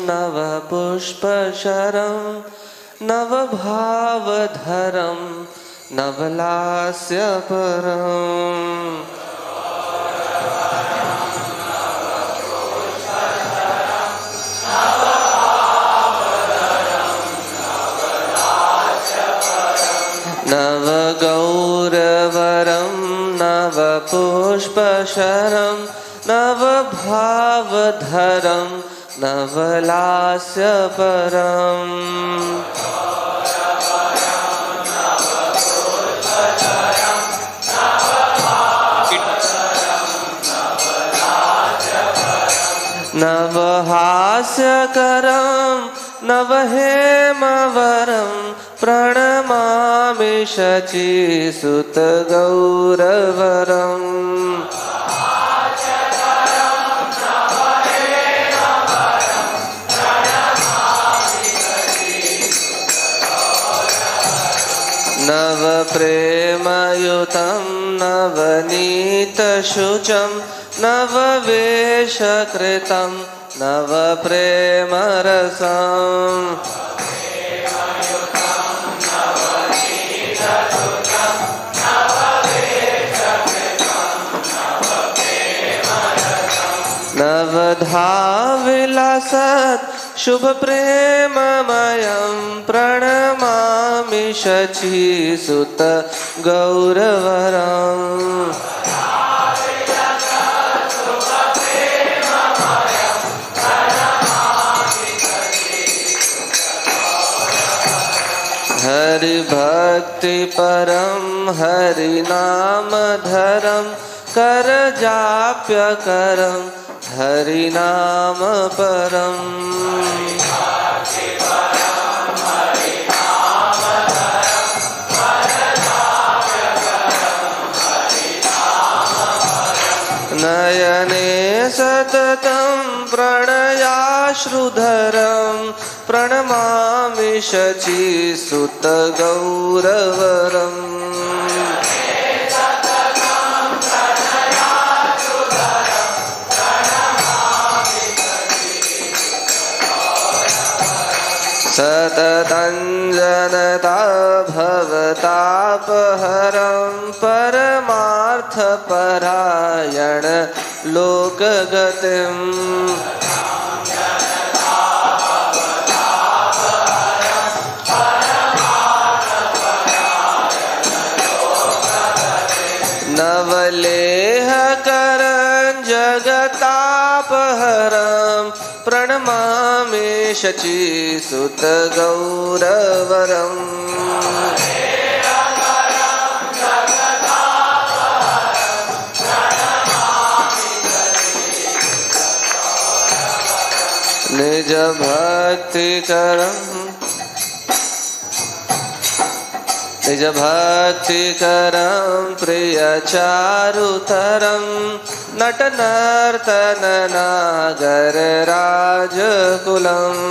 नवपुष्पशरं नवभावधरं नवलास्यपरम् नवगौरवरं नवपुष्पशरं नवभावधरं नवलास्यपरम् नवहास्यकरं नवहेमवरं प्रणमामि शचीसुतगौरवरम् नवप्रेमयुतं नवनीतशुचं नववेशकृतं नवप्रेमरसम् नवधाविलासत् शुभप्रेममयं प्रणमामि शचीसुत गौरवरम् हरिभक्तिपरं हरिनामधरं करजाप्यकरं हरिनामपरम् नयने सततं प्रणयाश्रुधरं प्रणमामि शचीसुतगौरवरम् सततं जनता भवतापहरं परमार्थपरायण लोकगतिम् नवलेहकरं जगतापहरं प्रणमामि शचीसुतगौरवरम् निजभक्तिकरं प्रियचारुतरं नटनर्तननागरराजकुलम्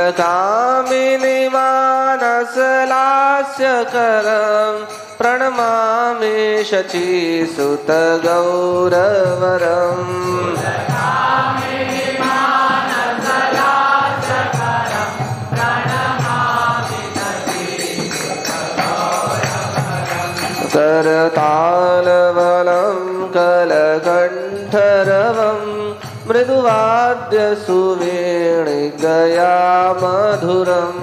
कुलकामिनी मानसलास्यकरं प्रणमामि शचीसुतगौरवरम् करतालवलं कलकण्ठरवं मृदुवाद्यसुवेणिगया मधुरम्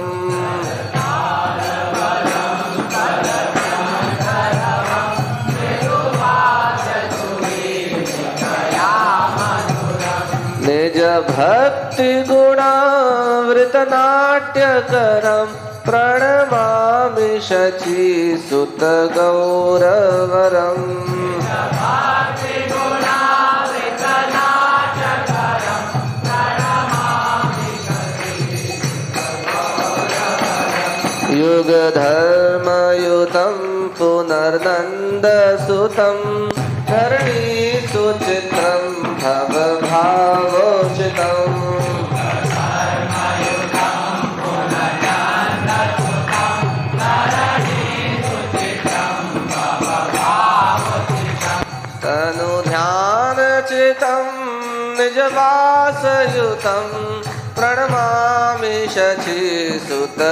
निजभक्तिगुणावृतनाट्यकरं प्रणमामि शचीसुतगौरवरम् युगधर्मयुतं पुनर्नन्दसुतं धरणीसुचित्रं भवभावोचितम् युगधर्मयुतं पुनर्नन्दसुतं संस्थितं निजवासयुतं प्रणमामि शचीसुतगौरवरम्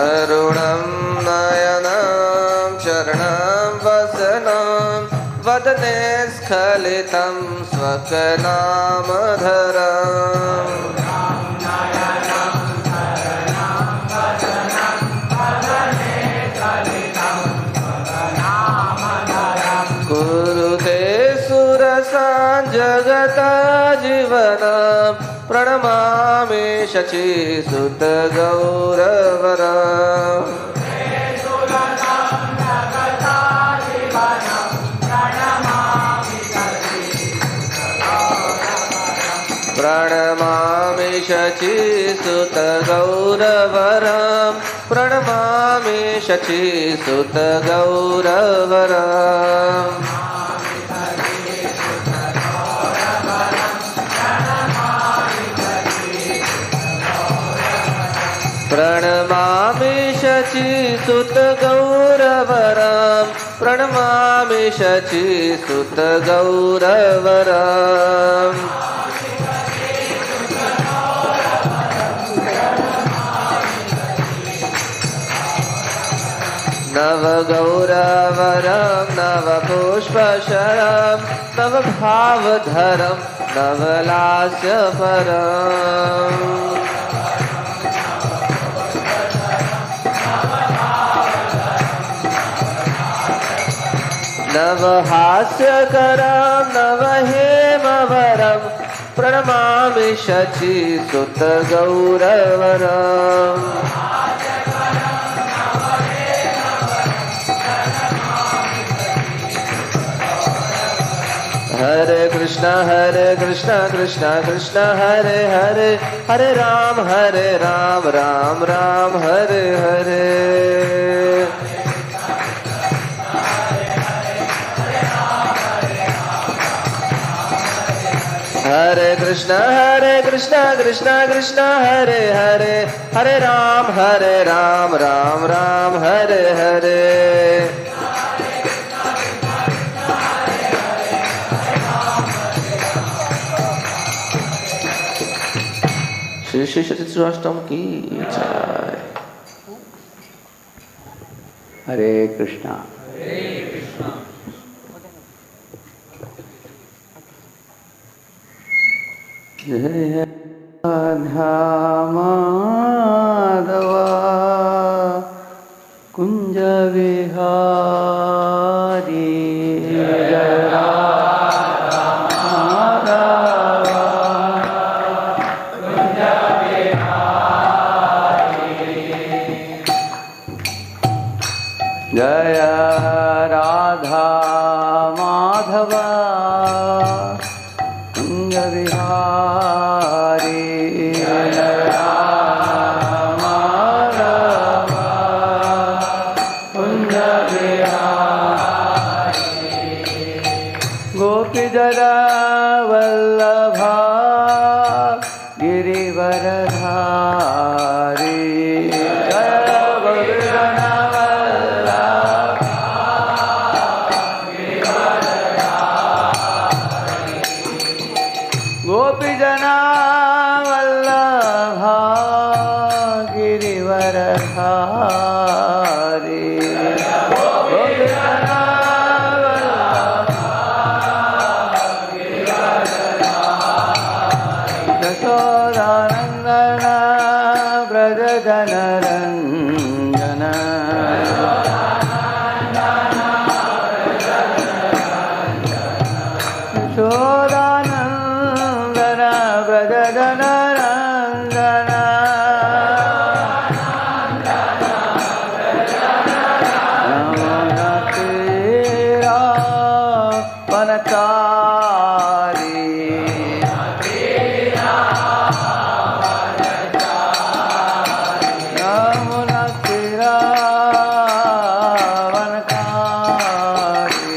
अरुणं नयनं चरणं वसनं वदने स्खलितं स्वकनामधरम् कुरुते सुरसां जगता जीवनं प्रणमामि शचीसुतगौरवरम् प्रणमामि शचीसुतगौरवरम् प्रणमामि शचीसुतगौरवरम् प्रणमामि शचीसुतगौरवरम् प्रणमामि शचीसुतगौरवरम् नवगौरवरं नवपुष्पशरं नवभावधरं नवलास्यपरम् नवहास्यकरं नवहेमवरं प्रणमामि शचीसुतगौरवरम् हरे कृष्ण कृष्ण कृष्ण हरे हरे हरे राम राम राम हरे हरे हरे कृष्ण कृष्ण कृष्ण हरे हरे हरे राम राम राम हरे हरे श्री श्री सतीश्वराष्टम की जय। हरे कृष्णा। जय राधा माधव कुंज विहारी जय राधा माधव कुंज विहारी जय राधा माधव कुंज विहारी जय राधा माधव कुंज विहारी गोपी जरा वल्लभा गिरिवरधारी जय गोपीजन गोपीजना वल्लभा गिरिवरधारी गोपीजना वल्लभा गिरिवरधारी यशोदानन्दन व्रज जनरञ्जन यशोदानन्दन व्रज जनरञ्जन तेरा वनचारी यमुना तेरा वनचारी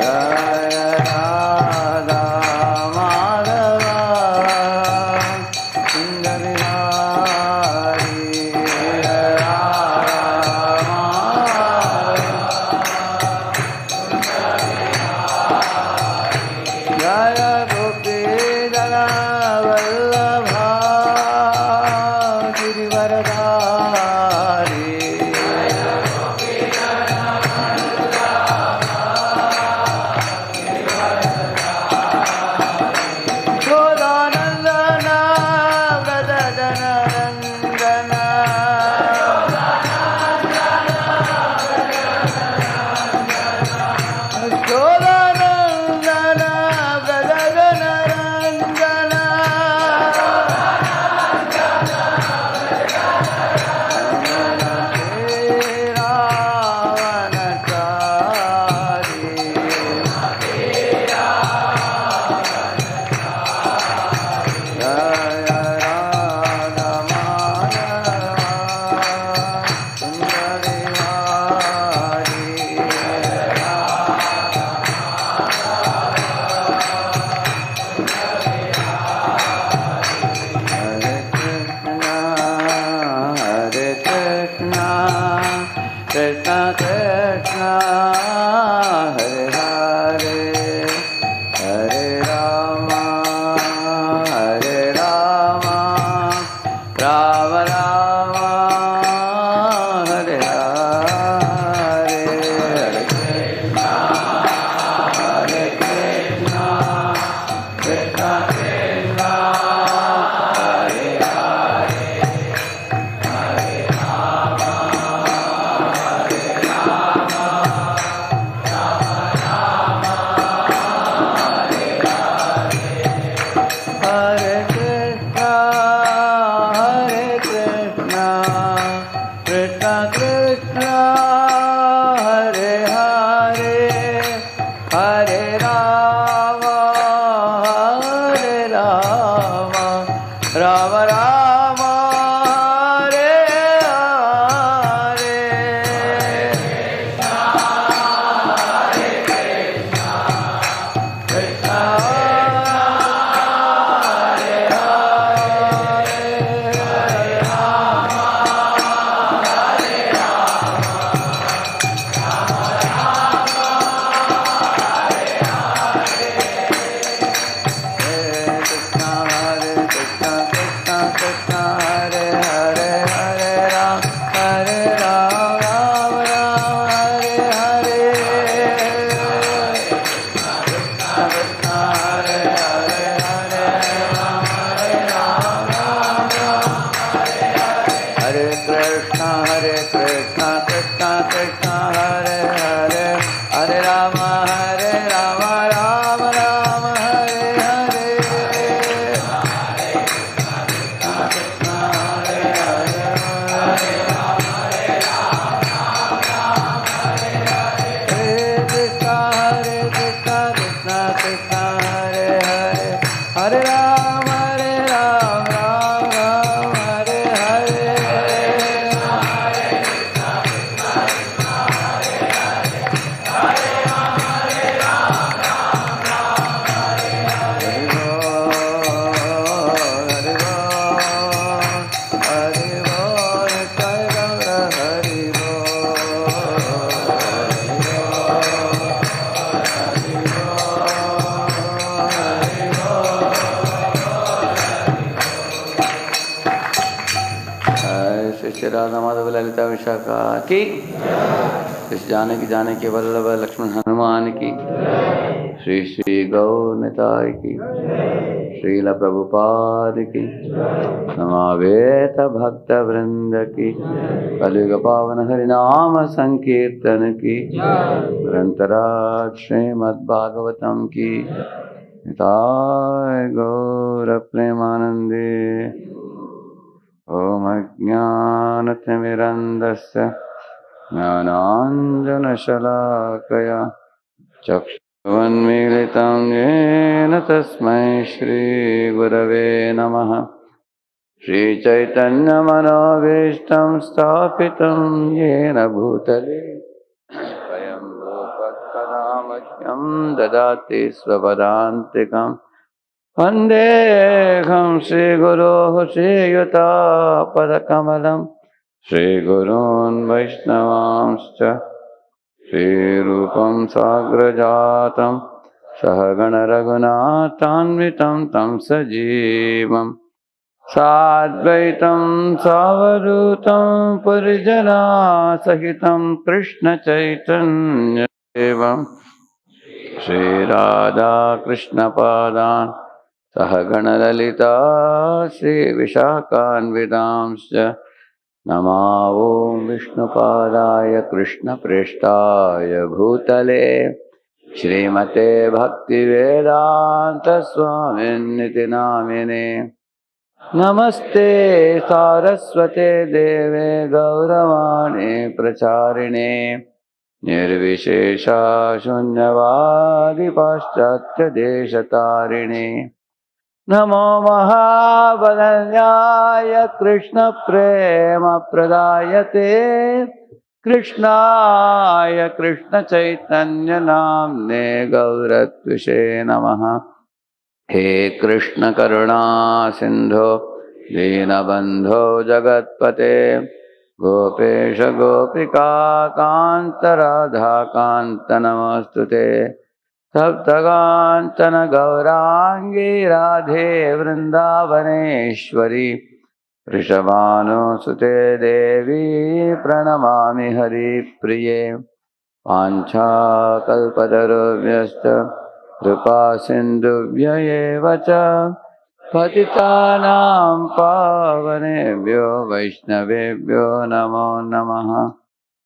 जय राधा माधव ललिता विशाखा की, इस जाने की वल्लभ लक्ष्मण हनुमान की, श्री श्री गौर निताय की, श्रील प्रभुपाद की, नमावेत भक्त वृंद की, कलियुग पावन हरिनाम संकीर्तन की, ग्रंथराज श्रीमद्भागवतम की, निताय गौर प्रेमानंदे। ओम अज्ञानतिमिरन्धस्य ज्ञानाञ्जनशलाकया चक्षुरुन्मीलितं येन तस्मै श्रीगुरवे नमः। श्रीचैतन्यमनोभीष्टं स्थापितं येन भूतले स्वयं रूपः मह्यं ददाति स्वपदान्तिकम्। वन्देऽहं श्रीगुरोः श्रीयुतापदकमलं श्रीगुरून् वैष्णवांश्च श्रीरूपं साग्रजातं सहगण रघुनाथान्वितं तं सजीवं साद्वैतं सावधूतं परिजनासहितं कृष्णचैतन्यदेवं श्रीराधा कृष्णपादान् सह गणललिता श्रीविशाखान्वितांश्च नमा ॐ विष्णुपादाय कृष्णप्रेष्ठाय भूतले श्रीमते भक्तिवेदान्तस्वामिन्निति नामिने नमस्ते सारस्वते देवे गौरवाणी प्रचारिणे निर्विशेषा शून्यवादी पाश्चात्यदेशतारिणे नमो महावदन्याय कृष्णप्रेमप्रदायते कृष्णाय कृष्णचैतन्यनाम्ने गौरत्विषे नमः। हे कृष्ण करुणा सिंधो दीनबंधो जगत्पते गोपेश गोपिका कांत राधा कांत नमोस्तुते सप्तकांचन गौरांगी राधे वृंदावनेश्वरी वृषभानुसुते देवी प्रणमामि हरिप्रिये वाञ्छाकल्पतरुभ्यश्च कृपा सिन्धुभ्य एव च पतितानां पावनेभ्यो वैष्णवेभ्यो नमो नमः।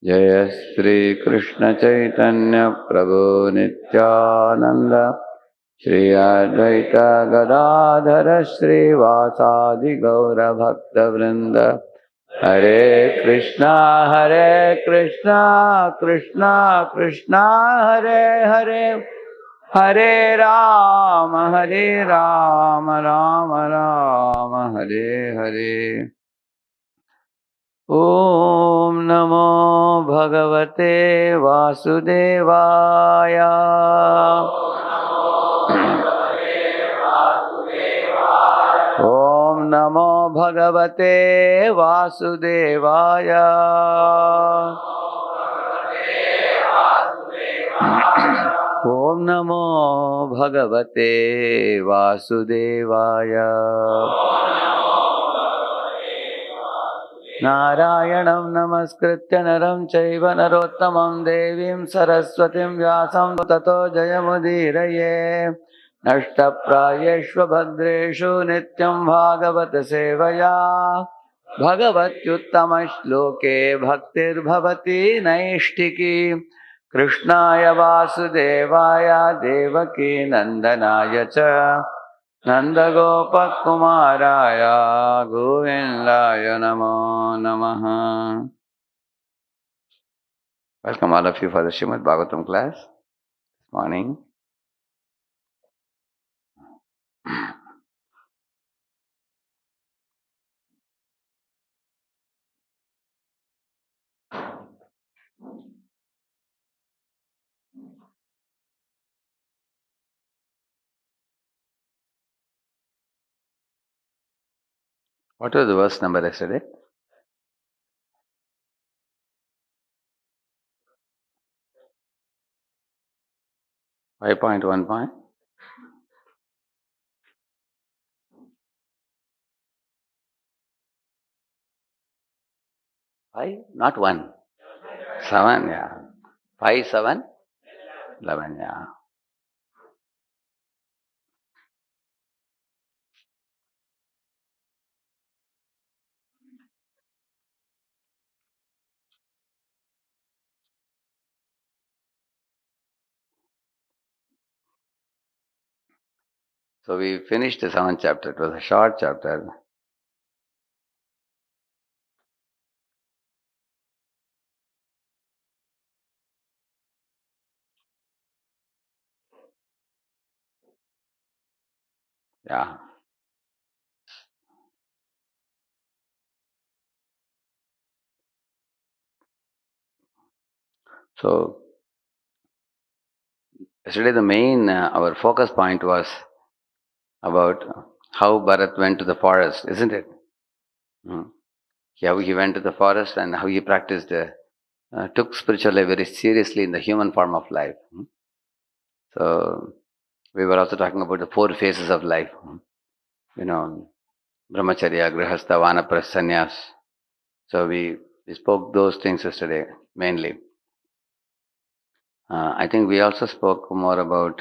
जय श्री कृष्ण चैतन्य प्रभु नित्यानंद श्री अद्वैत गदाधर श्रीवासादि गौरभक्तवृंद हरे कृष्णा कृष्णा कृष्णा हरे हरे हरे राम राम राम हरे हरे। ओम नमो भगवते वासुदेवाय। ओम नमो भगवते वासुदेवाय। ओम नमो भगवते वासुदेवाय। नारायणं नमस्कृत्य नरं चैव नरोत्तमं देवीं सरस्वतीं व्यासं ततो जयमुदीरये। नष्टप्रायेष्व भद्रेषु नित्यं भागवत सेवया भगवत्युत्तमश्लोके भक्तिर्भवति नैष्ठिकी। कृष्णाय वासुदेवाय देवकी नन्दनाय च नन्दगोपकुमाराय गोविन्दाय नमो नमः। Welcome all of you for the Srimad Bhagavatam class this morning. What was the verse number yesterday? 5.1 point? 5? Not 1. 7, yeah. 5, 7, 11, yeah. So we finished the 7th chapter. It was a short chapter. Yeah. So yesterday the main, our focus point was about how Bharat went to the forest, isn't it? Hmm. How he went to the forest and how he practiced, took spiritual life very seriously in the human form of life. Hmm. So we were also talking about the 4 phases of life. Hmm. You know, brahmacharya, grihastha, vanaprastha, sannyas. So we spoke those things yesterday mainly. I think we also spoke more about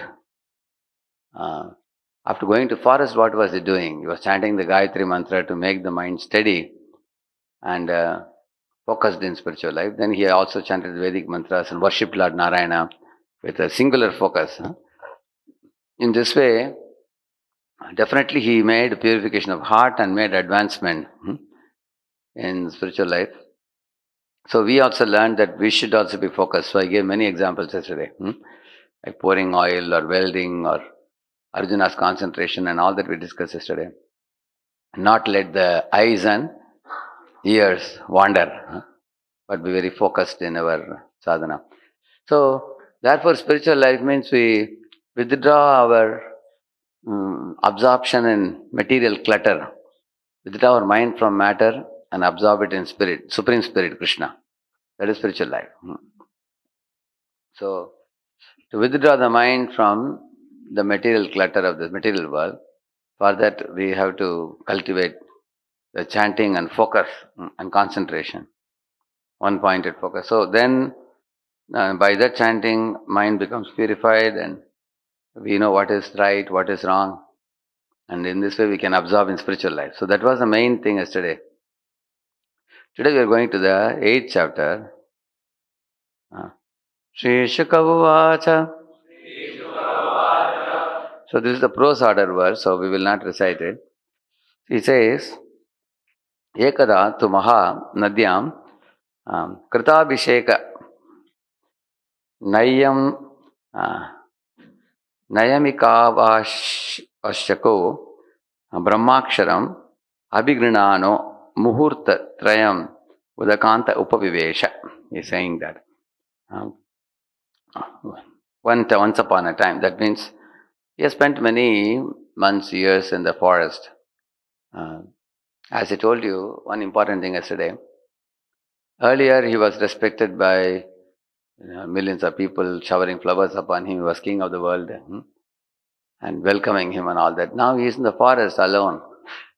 after going to forest, what was he doing? He was chanting the Gayatri mantra to make the mind steady and focused in spiritual life. Then he also chanted Vedic mantras and worshipped Lord Narayana with a singular focus. In this way, definitely he made purification of heart and made advancement in spiritual life. So we also learned that we should also be focused. So I gave many examples yesterday, like pouring oil or welding or Arjuna's concentration and all that we discussed yesterday. Not let the eyes and ears wander, but be very focused in our sadhana. So therefore spiritual life means we withdraw our absorption in material clutter, withdraw our mind from matter and absorb it in spirit, supreme spirit, Krishna. That is spiritual life. So to withdraw the mind from the material clutter of the material world, for that we have to cultivate the chanting and focus and concentration, one pointed focus. So then by that chanting, mind becomes purified and we know what is right, what is wrong. And in this way we can absorb in spiritual life. So that was the main thing yesterday. Today we are going to the 8th chapter. Shri Shukavacha. So this is the prose order verse, so we will not recite it. He says, Ekada tu maha nadyam kritabhisheka nayam nayamikavashako brahmaksharam abhigrinano muhurta trayam udakanta upavivesha. He is saying that. Once upon a time. That means he has spent many months, years in the forest. As I told you, one important thing yesterday. Earlier, he was respected by millions of people showering flowers upon him. He was king of the world and welcoming him and all that. Now he is in the forest alone.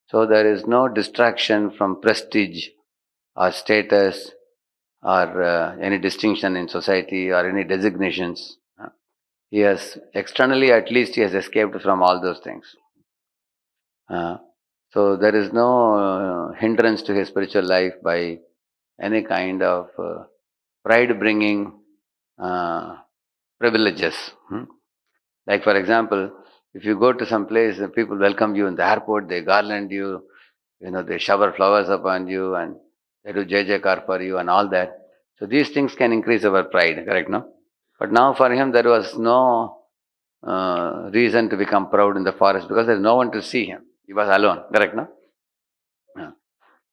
So there is no distraction from prestige or status or any distinction in society or any designations. He has, externally at least, he has escaped from all those things. So there is no hindrance to his spiritual life by any kind of pride-bringing privileges. Like for example, if you go to some place, people welcome you in the airport, they garland you, they shower flowers upon you and they do Jai for you and all that. So these things can increase our pride, correct, no? But now for him there was no reason to become proud in the forest because there is no one to see him. He was alone, correct, no? Yeah.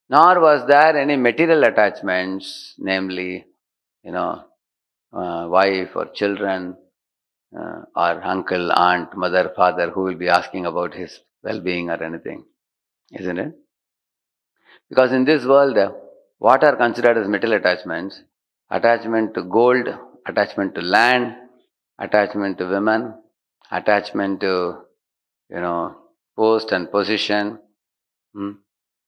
Nor was there any material attachments, namely, wife or children, or uncle, aunt, mother, father, who will be asking about his well-being or anything, isn't it? Because in this world, what are considered as material attachments? Attachment to gold, attachment to land, attachment to women, attachment to, post and position,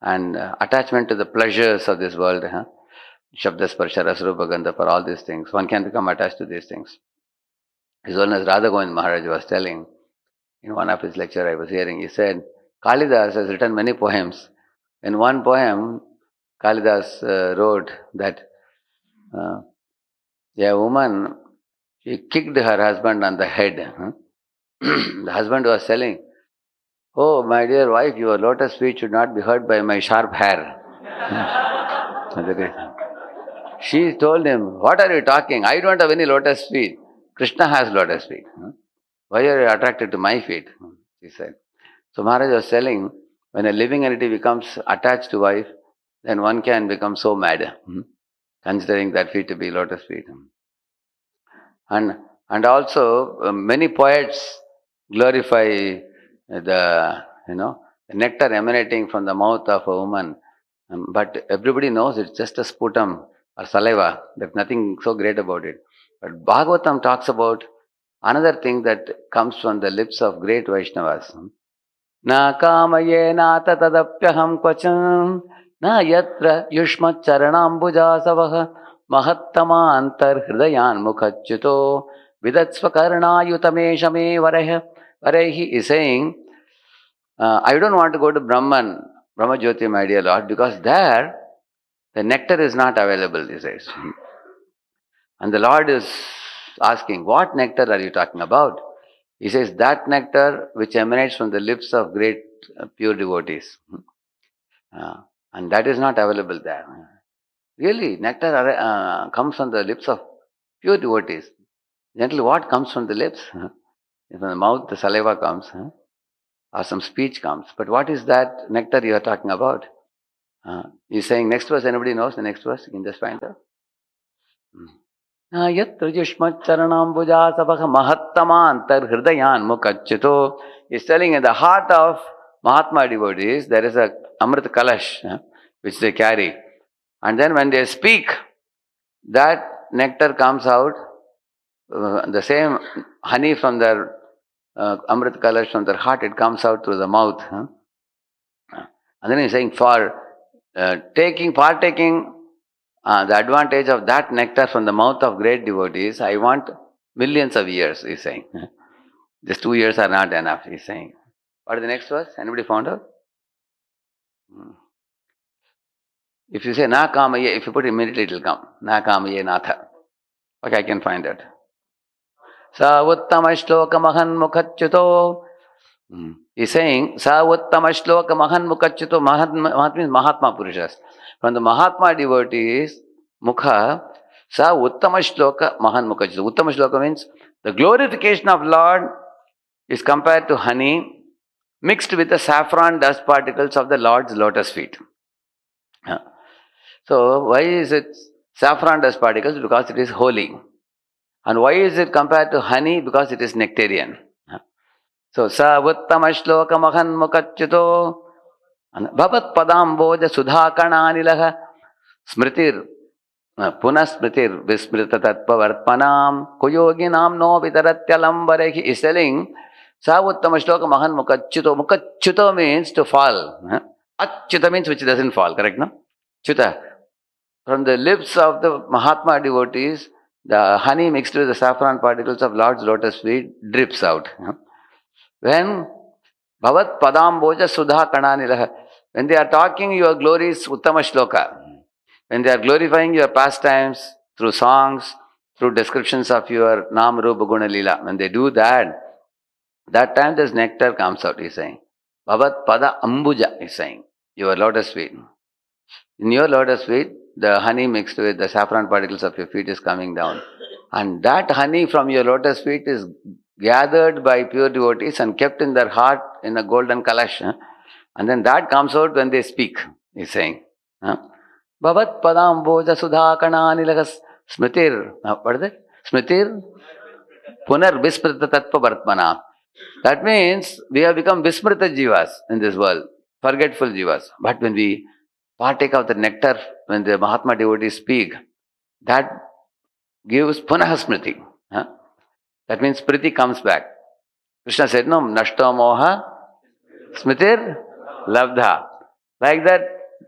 and attachment to the pleasures of this world. Shabda, Sparsha, Rasrupa, Gandha, for all these things. One can become attached to these things. His Holiness Radha Govind Maharaj was telling, in one of his lecture I was hearing, he said, Kalidas has written many poems. In one poem, Kalidas wrote that a woman, she kicked her husband on the head. The husband was telling, "Oh, my dear wife, your lotus feet should not be hurt by my sharp hair." She told him, "What are you talking? I don't have any lotus feet. Krishna has lotus feet. Why are you attracted to my feet?" She said. So Maharaj was telling, when a living entity becomes attached to wife, then one can become so mad, considering that feet to be lotus feet. And also many poets glorify the nectar emanating from the mouth of a woman, but everybody knows it's just a sputum or saliva. There's nothing so great about it. But Bhagavatam talks about another thing that comes from the lips of great Vaishnavas. Na kamaye nata tadapyaham kvachan na yatra yushmat charanambuja savaha mahattama antar hridayan mukhachyuto vidatsva karnayutameshame varehi is saying, I don't want to go to Brahma Jyoti, my dear Lord, because there the nectar is not available, he says. And the Lord is asking, what nectar are you talking about? He says, that nectar which emanates from the lips of great pure devotees. And that is not available there. Really, nectar comes from the lips of pure devotees. Generally, what comes from the lips? From the mouth, the saliva comes, or some speech comes. But what is that nectar you are talking about? He's saying, next verse, anybody knows the next verse? You can just find out. Yatra Yushmat Charanambuja Sabha Mahattamantar Hridayan Mukhachyuto. He's telling in the heart of Mahatma devotees, there is a Amrit Kalash, which they carry. And then when they speak, that nectar comes out, the same honey from their Amrit Kalash from their heart, it comes out through the mouth. And then he's saying, for partaking the advantage of that nectar from the mouth of great devotees, I want millions of years, he's saying. Just 2 years are not enough, he's saying. What is the next verse? Anybody found out? If you say na kamaye, if you put immediately it will come. Na kamaye natha. Okay, I can find that. Sa uttama shloka mahan mukhachyuto. He's saying, Sa uttama shloka mahan mukhachyuto. Mahat means Mahatma Purushas. From the Mahatma devotees, mukha, sa uttama shloka mahan mukhachyuto. Uttama shloka means the glorification of Lord is compared to honey mixed with the saffron dust particles of the Lord's lotus feet. So, why is it saffron dust particles? Because it is holy. And why is it compared to honey? Because it is nectarian. So, sa uttama shloka mahan mukhachyuto bhavat padamboja sudhakananilaha smritir punasmritir vismrita tatpavartmanam kuyoginam no vidaratyalambarehi is telling sa uttama shloka mahan mukhachyuto. Mukhachyuto means to fall. Achyuta means which doesn't fall, correct, no? Chuta. From the lips of the Mahatma devotees, the honey mixed with the saffron particles of Lord's lotus feet drips out. When Bhavat Padamboja Sudha Kananilaha, when they are talking your glories, Uttama Shloka, when they are glorifying your pastimes through songs, through descriptions of your Nam Rupa Guna Lila, when they do that, that time this nectar comes out, he's saying. Bhavat Pada Ambuja, he's saying, your lotus feet. In your lotus feet, the honey mixed with the saffron particles of your feet is coming down. And that honey from your lotus feet is gathered by pure devotees and kept in their heart in a golden kalash. And then that comes out when they speak, he's saying. Bhavat padam boja sudha kananilagas smritir. What is it? Smritir punar vismrita tattva vartmana. That means we have become vismrita jivas in this world, forgetful jivas. But when we partake of the nectar, when the Mahatma devotees speak, that gives punaha smriti. That means spriti comes back. Krishna said, no, nashto moha smritir labdha. Like that,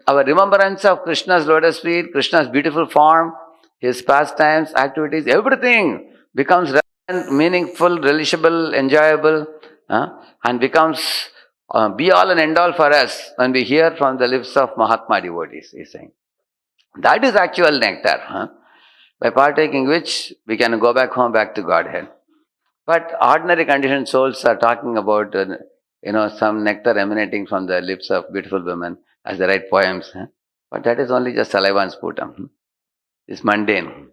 our remembrance of Krishna's lotus feet, Krishna's beautiful form, his pastimes, activities, everything becomes relevant, meaningful, relishable, enjoyable, and becomes be all and end all for us when we hear from the lips of Mahatma devotees, he's saying. That is actual nectar, by partaking which we can go back home, back to Godhead. But ordinary conditioned souls are talking about, some nectar emanating from the lips of beautiful women as they write poems. But that is only just saliva and sputum. It's mundane.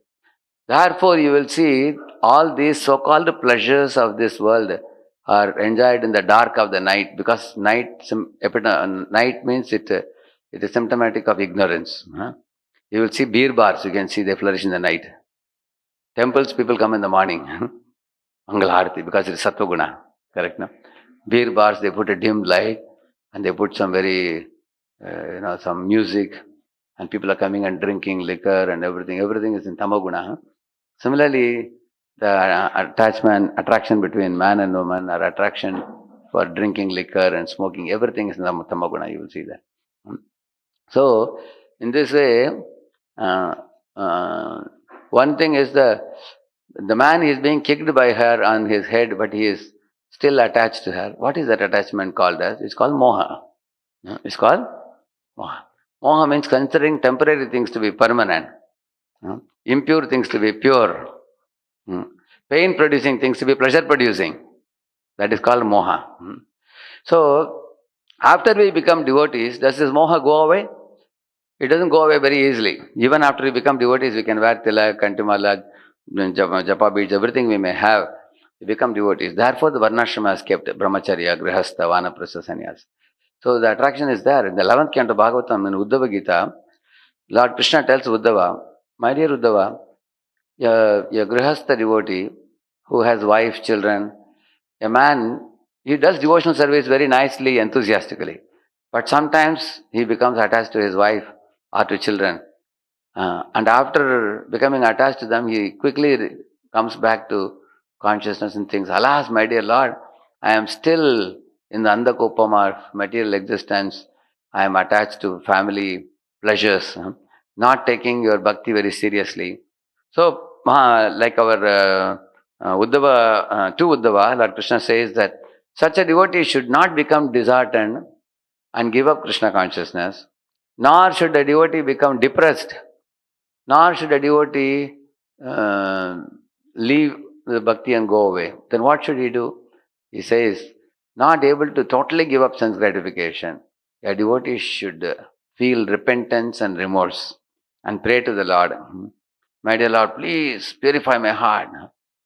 Therefore, you will see all these so-called pleasures of this world are enjoyed in the dark of the night, because night means it is symptomatic of ignorance. You will see beer bars, you can see they flourish in the night. Temples, people come in the morning. Mangalarati, because it is Sattva Guna. Correct, no? Beer bars, they put a dim light and they put some very, some music, and people are coming and drinking liquor and everything. Everything is in Tamaguna. Similarly, the attraction between man and woman, or attraction for drinking liquor and smoking. Everything is tamaguna, you will see that. So, in this way, uh, one thing is the man is being kicked by her on his head, but he is still attached to her. What is that attachment called as? It's called moha. It's called moha. Moha means considering temporary things to be permanent, impure things to be pure, pain producing things to be pleasure producing. That is called moha. So, after we become devotees, does this moha go away? It doesn't go away very easily. Even after we become devotees, we can wear tilak, kantimala, japa beads, everything we may have. We become devotees. Therefore, the varnashrama has kept brahmacharya, grihastha, vanaprastha, sannyas. So the attraction is there. In the 11th canto Bhagavatam, in Uddhava Gita, Lord Krishna tells Uddhava, my dear Uddhava, a grihastha devotee who has wife, children, a man, he does devotional service very nicely, enthusiastically. But sometimes he becomes attached to his wife or to children. And after becoming attached to them, he quickly comes back to consciousness and thinks, alas, my dear Lord, I am still in the andakopam of material existence. I am attached to family pleasures, not taking your bhakti very seriously. So, like our Uddhava, to Uddhava, Lord Krishna says that such a devotee should not become disheartened and give up Krishna consciousness, nor should a devotee become depressed, nor should a devotee leave the bhakti and go away. Then what should he do? He says, not able to totally give up sense gratification. A devotee should feel repentance and remorse and pray to the Lord. My dear Lord, please purify my heart.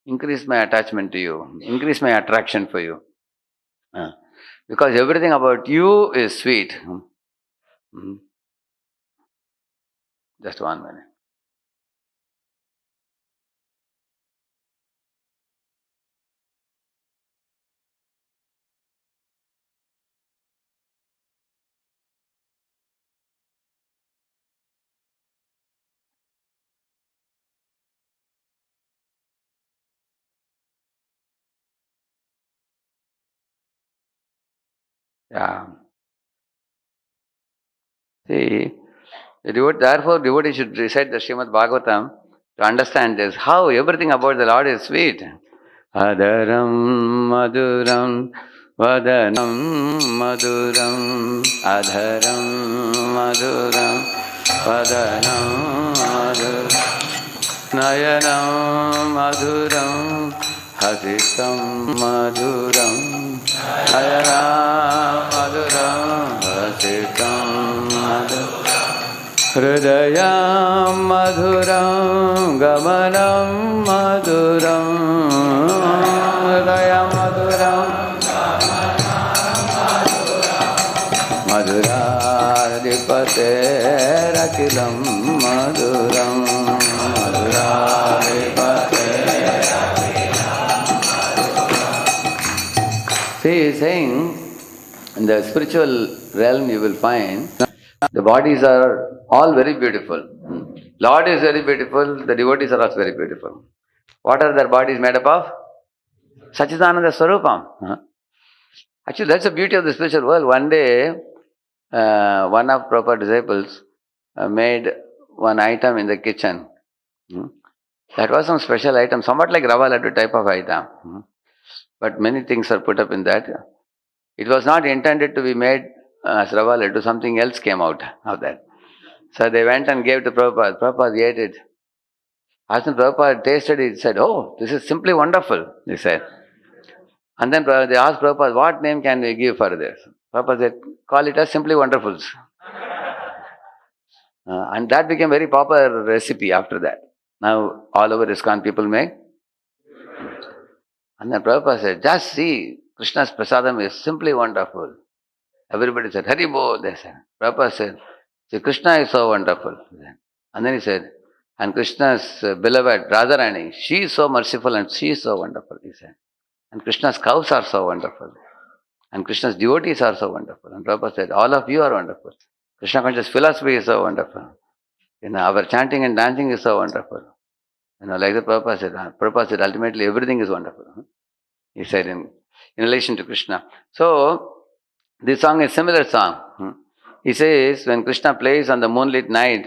Increase my attachment to you. Increase my attraction for you. Because everything about you is sweet. Just 1 minute. Yeah. See, therefore, devotee should recite the Srimad Bhagavatam to understand this. How everything about the Lord is sweet. Adaram maduram vadanam maduram adharam maduram vadanam maduram nayanam maduram hasitam maduram nayanam maduram hasitam maduram Hridayam madhuram gamanam madhuram Hridayam madhuram madhuradipate rakilam madhuram madhuradipate. See, he is saying, in the spiritual realm you will find the bodies are all very beautiful. Lord is very beautiful, the devotees are also very beautiful. What are their bodies made up of? Sachidananda Swarupam. Actually, that's the beauty of the spiritual world. One day, one of Prabhupada's disciples made one item in the kitchen. That was some special item, somewhat like Rava Laddu type of item. But many things are put up in that. It was not intended to be made as Rava Laddu, something else came out of that. So they went and gave to Prabhupada. Prabhupada ate it. As soon as Prabhupada tasted it, he said, oh, this is simply wonderful, he said. And then they asked Prabhupada, what name can we give for this? Prabhupada said, call it as Simply Wonderfuls. And that became very popular recipe after that. Now all over ISKCON people make. And then Prabhupada said, just see, Krishna's prasadam is simply wonderful. Everybody said, Hari Bol, they said. Prabhupada said, see, Krishna is so wonderful. And then he said, and Krishna's beloved Radharani, she is so merciful and she is so wonderful, he said. And Krishna's cows are so wonderful. And Krishna's devotees are so wonderful. And Prabhupada said, all of you are wonderful. Krishna conscious philosophy is so wonderful. Our chanting and dancing is so wonderful. Like the Prabhupada said, ultimately everything is wonderful. He said, in relation to Krishna. So, this song is similar song. He says, when Krishna plays on the moonlit night,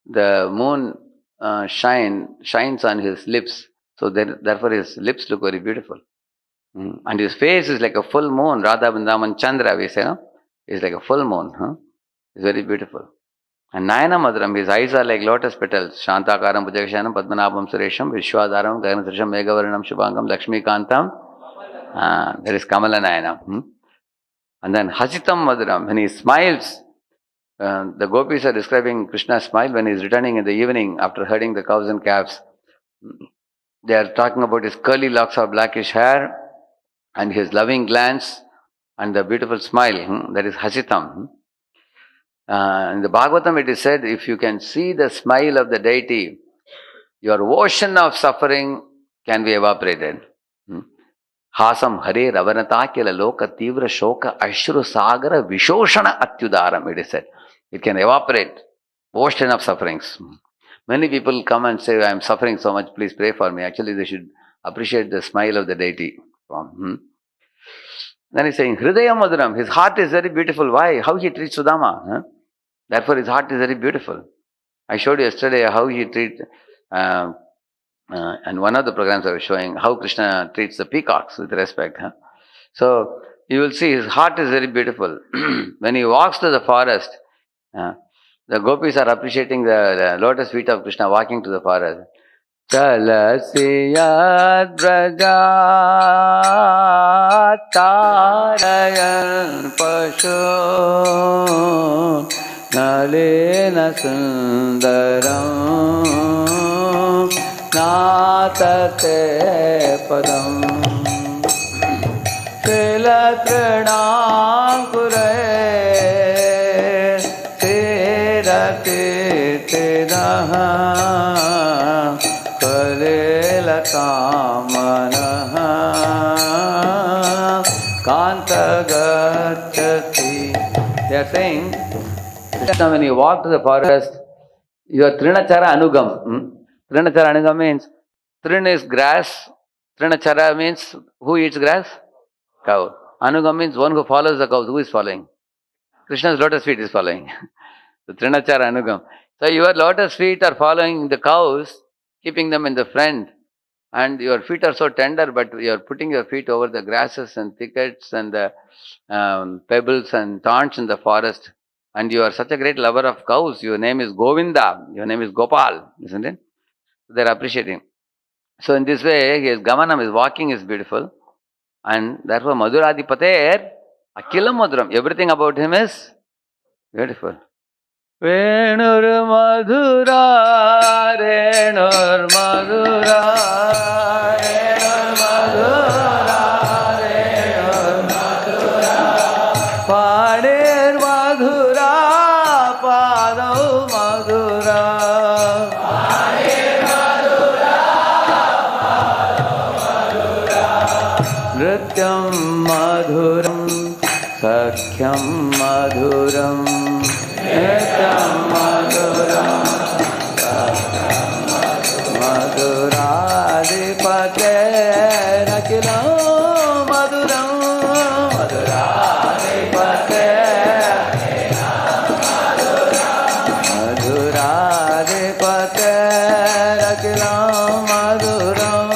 the moon shines on his lips. So therefore his lips look very beautiful. And his face is like a full moon. Radha Vrindavan Chandra, we say, no? It's like a full moon. It's very beautiful. And Nayana Madhuram, his eyes are like lotus petals. Shantakaram Bhujakshanam Padmanabham Suresham Vishwadaram Gaganasrisham Megavaranam Shubhangam Lakshmi Kantam. There is Kamala Nayana. And then Hasitam Madhuram, when he smiles, the gopis are describing Krishna's smile when he is returning in the evening after herding the cows and calves. They are talking about his curly locks of blackish hair and his loving glance and the beautiful smile. That is Hasitam. In the Bhagavatam it is said, if you can see the smile of the deity, your ocean of suffering can be evaporated. Hasam Hare Ravanata Kila Loka Tivra Shoka Ashru Sagara Vishoshana Atyudaram, it is said. It can evaporate ocean of sufferings. Many people come and say, I am suffering so much, please pray for me. Actually, they should appreciate the smile of the deity. Then he's saying, Hridaya Madhuram, his heart is very beautiful. Why? How he treats Sudama. Therefore, his heart is very beautiful. I showed you yesterday how he treats, and one of the programs I was showing, how Krishna treats the peacocks with respect. So, you will see his heart is very beautiful. When he walks to the forest, the gopis are appreciating the lotus feet of Krishna walking to the forest. Chalasiyad brajat tarayan pashu nalena sundaram natate padam Shilatranam kure Tiraha Kalela Kamanaha Kantagachati. They are saying, Krishna, when you walk to the forest, your Trinachara Anugam. Trinachara Anugam means, Trin is grass, Trinachara means, who eats grass? Cow. Anugam means one who follows the cows. Who is following? Krishna's lotus feet is following. The Trinachara Anugam. So your lotus feet are following the cows, keeping them in the front. And your feet are so tender, but you are putting your feet over the grasses and thickets and the pebbles and thorns in the forest. And you are such a great lover of cows. Your name is Govinda. Your name is Gopal, isn't it? They are appreciating. So in this way, his Gamanam, his walking is beautiful. And therefore, Madhuradipater, Akilam Madhuram, everything about him is beautiful. Venur Madhura, Renur Madhura, Renur Madhura, Renur Madhura, Padir Madhura, Padav Madhura, Padir Madhura, Padav Madhura, Nrityam Madhuram, Sakhyam Madhuram, Nrityam Madhuram, Madhuradipate Nakilam Madhuram, Madhuradipate Madhuradipate Nakilam Madhuram,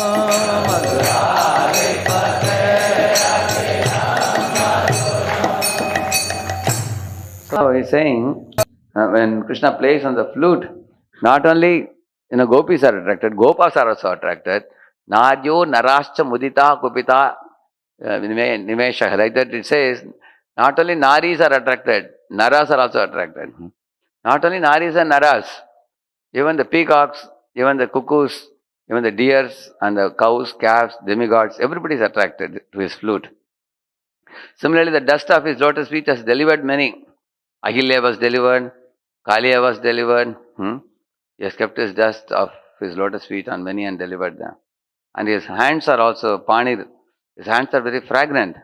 Madhuradipate. So he's saying, when Krishna plays on the flute, not only gopis are attracted, gopas are also attracted. Nadyo narascha mudita kupita nimesha. Like that it says, not only naris are attracted, naras are also attracted. Not only naris and naras, even the peacocks, even the cuckoos, even the deers and the cows, calves, demigods, everybody is attracted to his flute. Similarly, the dust of his lotus feet has delivered many. Ahilya was delivered, Kaliya was delivered. He has kept his dust of his lotus feet on many and delivered them. And his hands are also panir. His hands are very fragrant.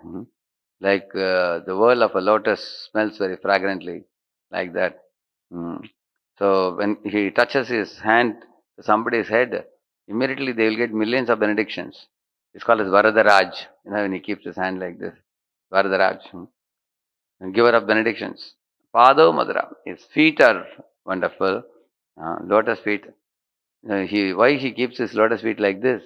Like the whirl of a lotus smells very fragrantly. Like that. So when he touches his hand to somebody's head, immediately they will get millions of benedictions. It's called as Varadaraj. When he keeps his hand like this. Varadaraj. And giver of benedictions. Pado Madhura. His feet are wonderful. Lotus feet. Why he keeps his lotus feet like this?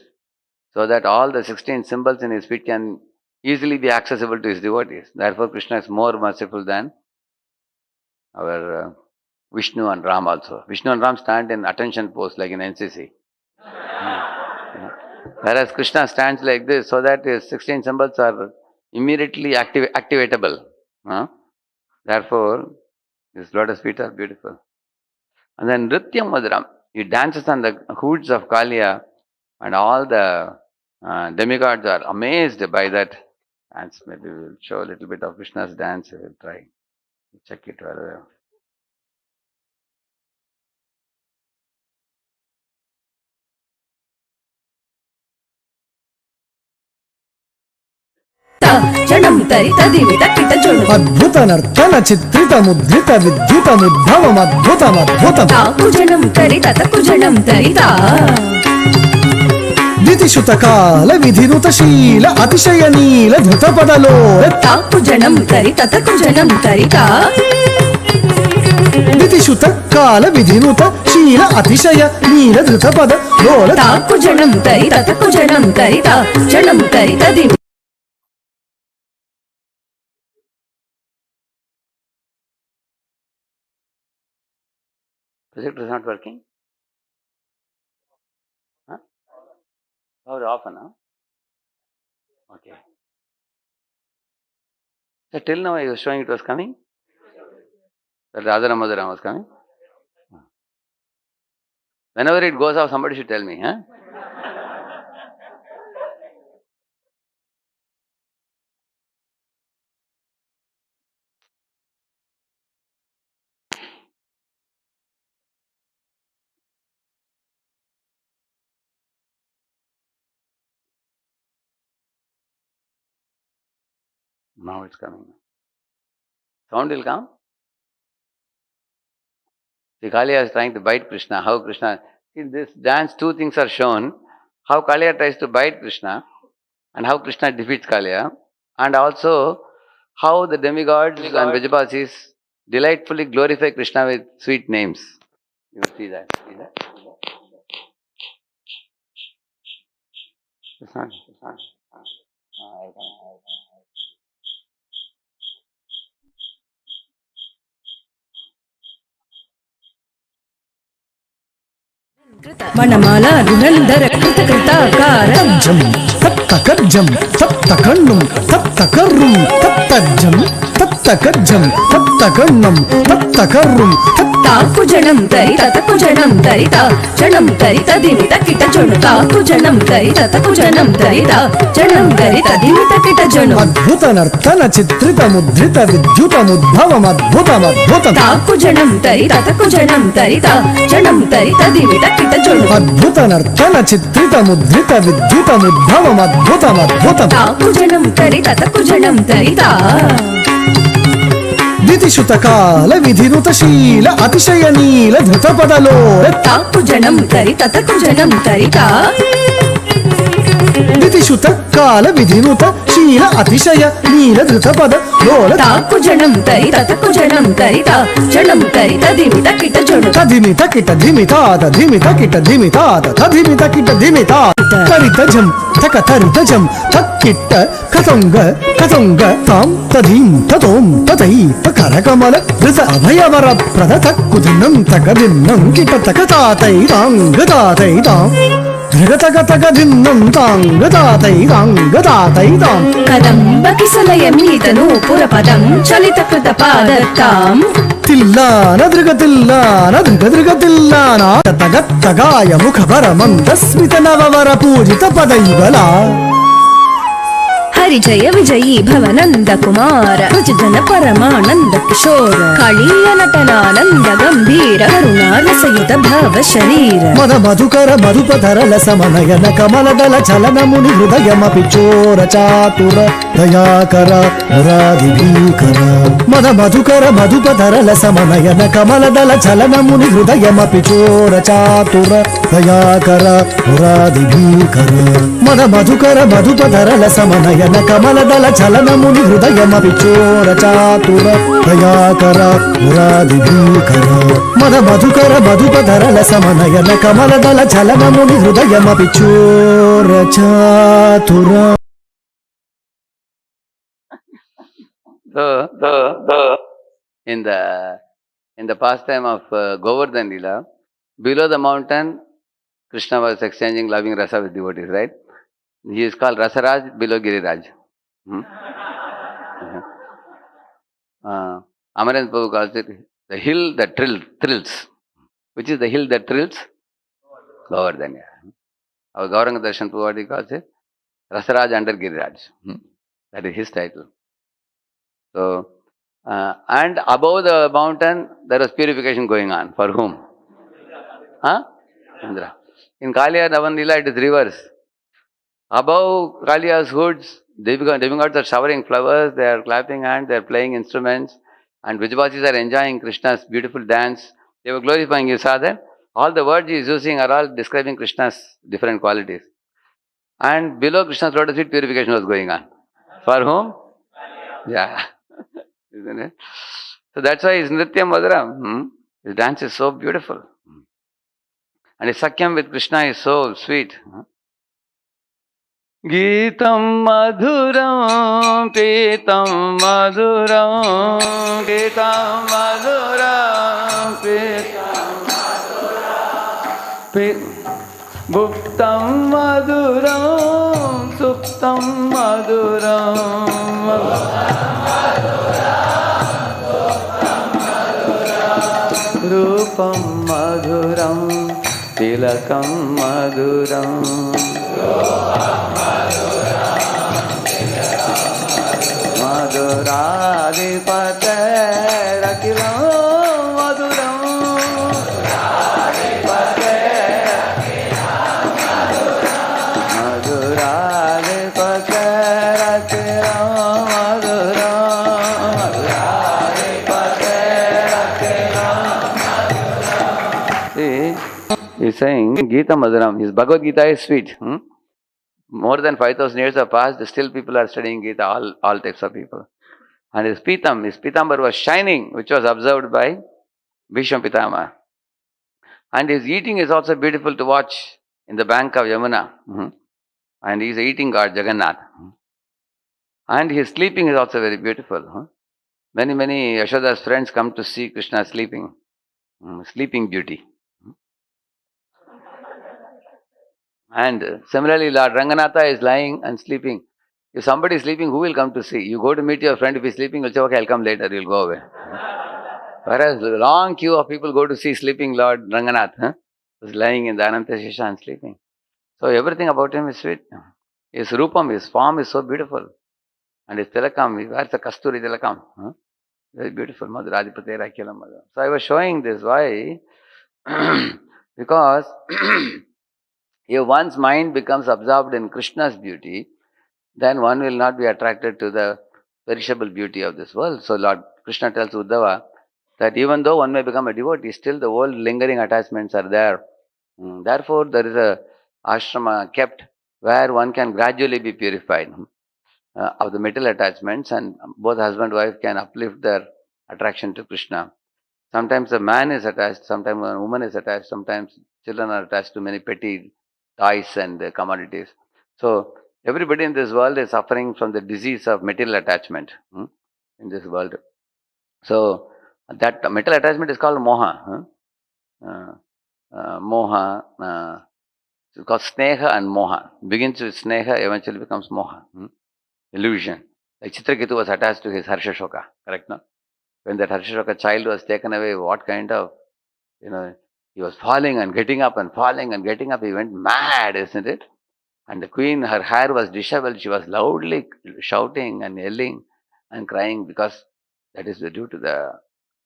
So that all the 16 symbols in his feet can easily be accessible to his devotees. Therefore, Krishna is more merciful than our Vishnu and Ram also. Vishnu and Ram stand in attention pose like in NCC. Whereas Krishna stands like this so that his 16 symbols are immediately activatable. Therefore, his lotus feet are beautiful. And then Nrityam Madhuram. He dances on the hoods of Kaliya, and all the demigods are amazed by that dance. Maybe we'll show a little bit of Krishna's dance. We'll try. Check it well. అద్భుత నర్తన చిత్రిత ముద్రిత విద్యుతముద్భవమద్భుతమద్భుతం తాకుజనం తరిత తకుజనం తరిత దితిశుతకాల విధినుతశీల అతిశయ నీల ధృతపదలో తాకుజనం తరిత తకుజనం తరిత దితిశుతకాల విధినుత శీల అతిశయ నీల ధృతపద లోల తాకుజనం తరిత తకుజనం తరిత జనం తరిత దివి Projector is not working? How often? Okay. So till now I was showing it was coming? That Radhara Madhuram was coming? Whenever it goes off, somebody should tell me. Now it's coming. Sound will come. See, Kaliya is trying to bite Krishna. How Krishna... In this dance, two things are shown. How Kaliya tries to bite Krishna and how Krishna defeats Kaliya. And also, how the demigods and Vrajabasis delightfully glorify Krishna with sweet names. You will see that. See that? Krishna. వనమాల రుణందర కృత కృతాకారం తత్తకజ్జం తత్తకన్నం తత్తకర్రం తత్తజ్జం తత్తకజ్జం తత్తకన్నం తత్తకర్రం తాకుజనం తరిత తకుజనం తరిత జనం తరిత దిమిత కిట జను తాకుజనం తరిత తకుజనం తరిత జనం తరిత దిమిత కిట జను అద్భుత నర్తన చిత్రిత ముద్రిత విద్యుతముద్భవమద్భుతమద్భుతం తాకుజనం తరిత తకుజనం తరిత జనం తరిత దిమిత కిట జను అద్భుత నర్తన చిత్రిత ముద్రిత విద్యుతముద్భవమద్భుతమద్భుతం తాకుజనం తరిత తకుజనం తరిత దితిశుతకాల విధినుతశీల అతిశయ నీల ధృతపదలో తాకుజనం తరిత తకుజనం తరిత దితిశుతకాల విధినుత శీల అతిశయ నీల ధృతపద లోల తాకుజనం తరిత తకుజనం తరిత జనం తరిత దిమిత కిట జను తధిమిత కిట ధిమితాద ధిమిత కిట ధిమితాద తధిమిత కిట ధిమితాద తరితజం తక తరితజం తక్కిట్ట కతంగ కతంగ తాం తధీం తతోం తతై తకరకమల ధృత అభయవర ప్రద తక్కుదిన్నం తకదిన్నం కిట తకతాతై తాంగతాతై తాం ధృగతగతగదిన్నం తాంగతాతై తాంగతాతై తాం కదంబ కిసలయమీతను పురపదం చలిత కృత పాదత్తాం తిల్లాన దృగతిల్లాన దృగతిల్లానా తగత్తగాయ ముఖ పరమంత స్మిత నవవర పూజిత పదైవలా हरि जय विजयी भवनंद कुमार भज जन परमानंद किशोर कालीय नटनानंद गंभीर करुणा रसयुत भव शरीर मद मधुकर मधुपधरल समनयन कमलदल चलन मुनि हृदयमपि चोर चातुर दयाकर मुरादिभीकर मद मधुकर मधुपधरल समनयन कमलदल चलन मुनि हृदयमपि चोर चातुर दयाकर मुरादिभीकर मद मधुकर मधुपधरल समनयन कमलदल चलन मुनि हृदयमपि चोर चातुर दयाकर मुरादिभीकर मद मधुकर मधुपधरल समनयन कमलदल चलन मुनि हृदयमपि चोर चातुर. So, in the pastime of Govardhan Lila, below the mountain, Krishna was exchanging loving rasa with devotees, right? He is called Rasaraj below Giriraj. Amarendra Prabhu calls it the hill that thrills. Which is the hill that thrills? Govardhan. Our Gauranga Darshan Prabhu calls it Rasaraj under Giriraj. That is his title. So, and above the mountain, there was purification going on. For whom? Indra. In Kaliya Navandila, it is reverse. Above Kaliya's hoods, demigods are showering flowers, they are clapping hands, they are playing instruments, and Vrijavasis are enjoying Krishna's beautiful dance. They were glorifying. You saw that? All the words he is using are all describing Krishna's different qualities. And below Krishna's lotus feet, purification was going on. For whom? Yeah. Isn't it? So that's why his Nritya Madhura, his dance is so beautiful. And his Sakyam with Krishna is so sweet. Geetam Madhuram, Pitam Madhuram, Geetam Madhuram, Pitam Madhuram, Guptam Madhuram, Suptam Madhuram. Rupam Madhuram, Tilakam Madhuram. Madhuradipate Rakilam Madhuram. Madhuradipate Rakilam Madhuram. He is saying Gita Madhuram. His Bhagavad Gita is sweet. More than 5,000 years have passed, still people are studying Gita, all types of people. And his Pitambar was shining, which was observed by Bhishma Pitama. And his eating is also beautiful to watch in the bank of Yamuna. And he is eating god Jagannath. And his sleeping is also very beautiful. Many Yashoda's friends come to see Krishna sleeping. Sleeping beauty. And similarly, Lord Ranganatha is lying and sleeping. If somebody is sleeping, who will come to see? You go to meet your friend, if he is sleeping, you'll say, okay, I'll come later, you'll go away. Whereas the long queue of people go to see sleeping Lord Ranganath, who's lying in the Ananta Shesha and sleeping. So everything about him is sweet. His Rupam, his form is so beautiful. And his Tilakam, he wears a Kasturi Tilakam. Very beautiful. Madhuradipate Rakilam Madhuram. So I was showing this. Why? Because if one's mind becomes absorbed in Krishna's beauty, then one will not be attracted to the perishable beauty of this world. So Lord Krishna tells Uddhava that even though one may become a devotee, still the old lingering attachments are there. Therefore, there is a ashrama kept where one can gradually be purified of the material attachments, and both husband and wife can uplift their attraction to Krishna. Sometimes a man is attached, sometimes a woman is attached, sometimes children are attached to many petty toys and commodities. So, everybody in this world is suffering from the disease of material attachment in this world. So, that material attachment is called moha. Moha, it's called sneha and moha. Begins with sneha, eventually becomes moha. Illusion. Like Chitraketu was attached to his Harsha Shoka, correct? No? When that Harsha Shoka child was taken away, what kind of, he was falling and getting up and falling and getting up. He went mad, isn't it? And the queen, her hair was disheveled. She was loudly shouting and yelling and crying because that is due to the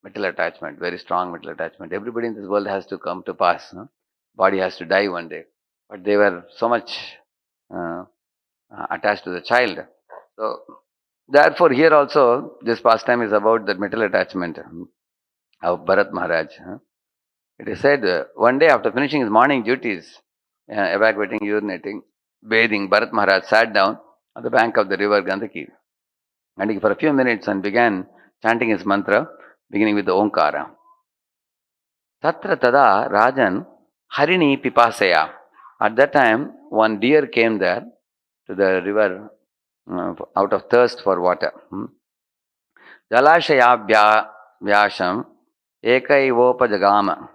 metal attachment, very strong metal attachment. Everybody in this world has to come to pass. No? Body has to die one day. But they were so much uh, attached to the child. So, therefore, here also, this pastime is about the metal attachment of Bharat Maharaj. It is said one day after finishing his morning duties, evacuating, urinating, bathing, Bharat Maharaj sat down on the bank of the river Gandaki and he for a few minutes and began chanting his mantra, beginning with the Omkara. Tatra tada Rajan Harini Pipasaya. At that time, one deer came there to the river out of thirst for water. Jalashaya Vyasham Ekaivopajagama.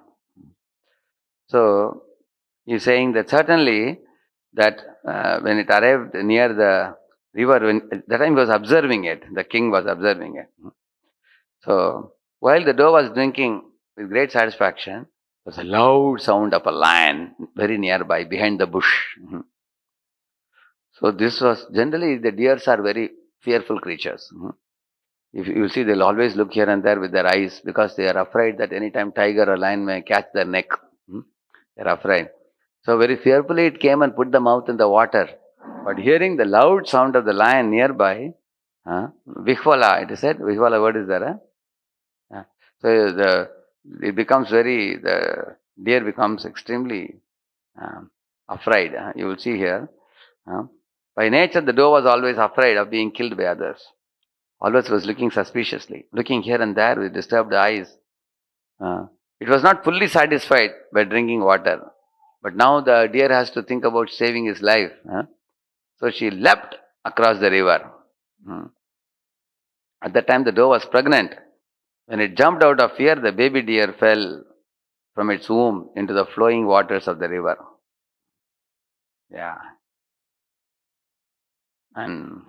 So, he's saying that certainly that when it arrived near the river, when that time he was observing it, the king was observing it. So, while the doe was drinking with great satisfaction, there was a loud sound of a lion very nearby behind the bush. So, this was generally the deers are very fearful creatures. If you see, they'll always look here and there with their eyes because they are afraid that anytime tiger or lion may catch their neck. They're afraid. So very fearfully it came and put the mouth in the water. But hearing the loud sound of the lion nearby, Vihvala, it is said, Vihvala word is there. So the deer becomes extremely afraid. You will see here. By nature, the doe was always afraid of being killed by others. Always was looking suspiciously, looking here and there with disturbed eyes. It was not fully satisfied by drinking water. But now the deer has to think about saving his life. So she leapt across the river. At that time, the doe was pregnant. When it jumped out of fear, the baby deer fell from its womb into the flowing waters of the river. Yeah. And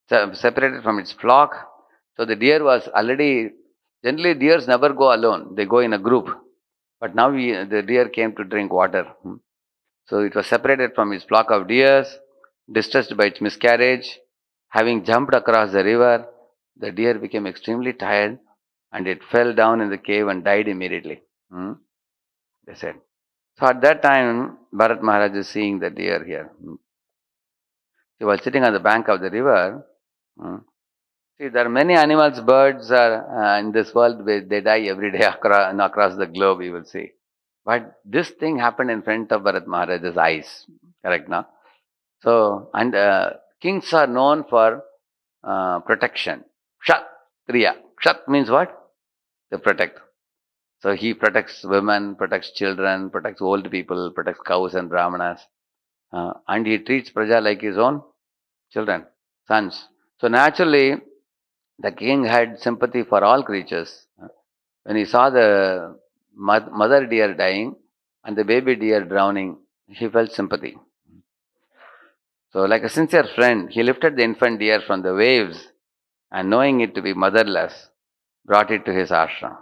separated from its flock. So the deer was already, generally deers never go alone. They go in a group. But now the deer came to drink water. So it was separated from its flock of deers, distressed by its miscarriage. Having jumped across the river, the deer became extremely tired and it fell down in the cave and died immediately. They said. So at that time, Bharat Maharaj is seeing the deer here. He was sitting on the bank of the river. See, there are many animals, birds are in this world, they die every day across the globe, you will see. But this thing happened in front of Bharat Maharaj's eyes. Correct, now? So, and kings are known for protection. Kshatriya. Kshat means what? They protect. So he protects women, protects children, protects old people, protects cows and brahmanas. And he treats Praja like his own children, sons. So naturally, the king had sympathy for all creatures. When he saw the mother deer dying and the baby deer drowning, he felt sympathy. So, like a sincere friend, he lifted the infant deer from the waves and, knowing it to be motherless, brought it to his ashram.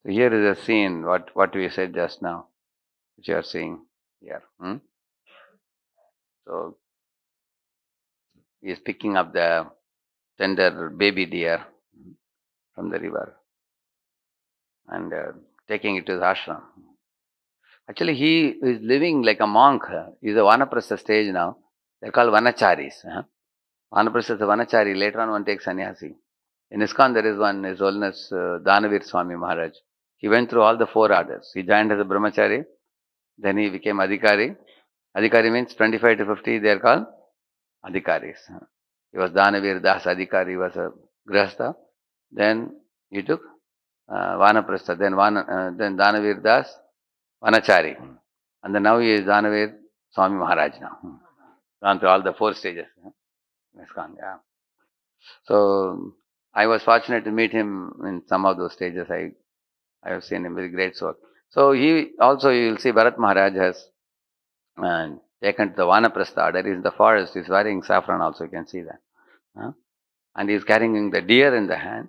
So, here is a scene, what we said just now, which you are seeing here. So, he is picking up the tender baby deer from the river and taking it to the ashram. Actually, he is living like a monk. He's a Vanaprastha stage now. They're called Vanacharis. Vanaprastha is a Vanachari. Later on, one takes sannyasi. In ISKCON, there is one, His Holiness Danavir Swami Maharaj. He went through all the four orders. He joined as a brahmachari. Then he became Adhikari. Adhikari means 25 to 50, they are called Adhikaris. He was Danavir Das Adhikari. He was a Grihastha. Then he took Vanaprastha. Then Danavir Das Vanachari. And then now he is Danavir Swami Maharaj now. Gone through all the four stages. ISKCON, yeah. So I was fortunate to meet him in some of those stages. I have seen him, very great soul. So he also, you will see Bharat Maharaj has taken to the Vanaprastha order. He is in the forest. He is wearing saffron also, you can see that. And he is carrying the deer in the hand.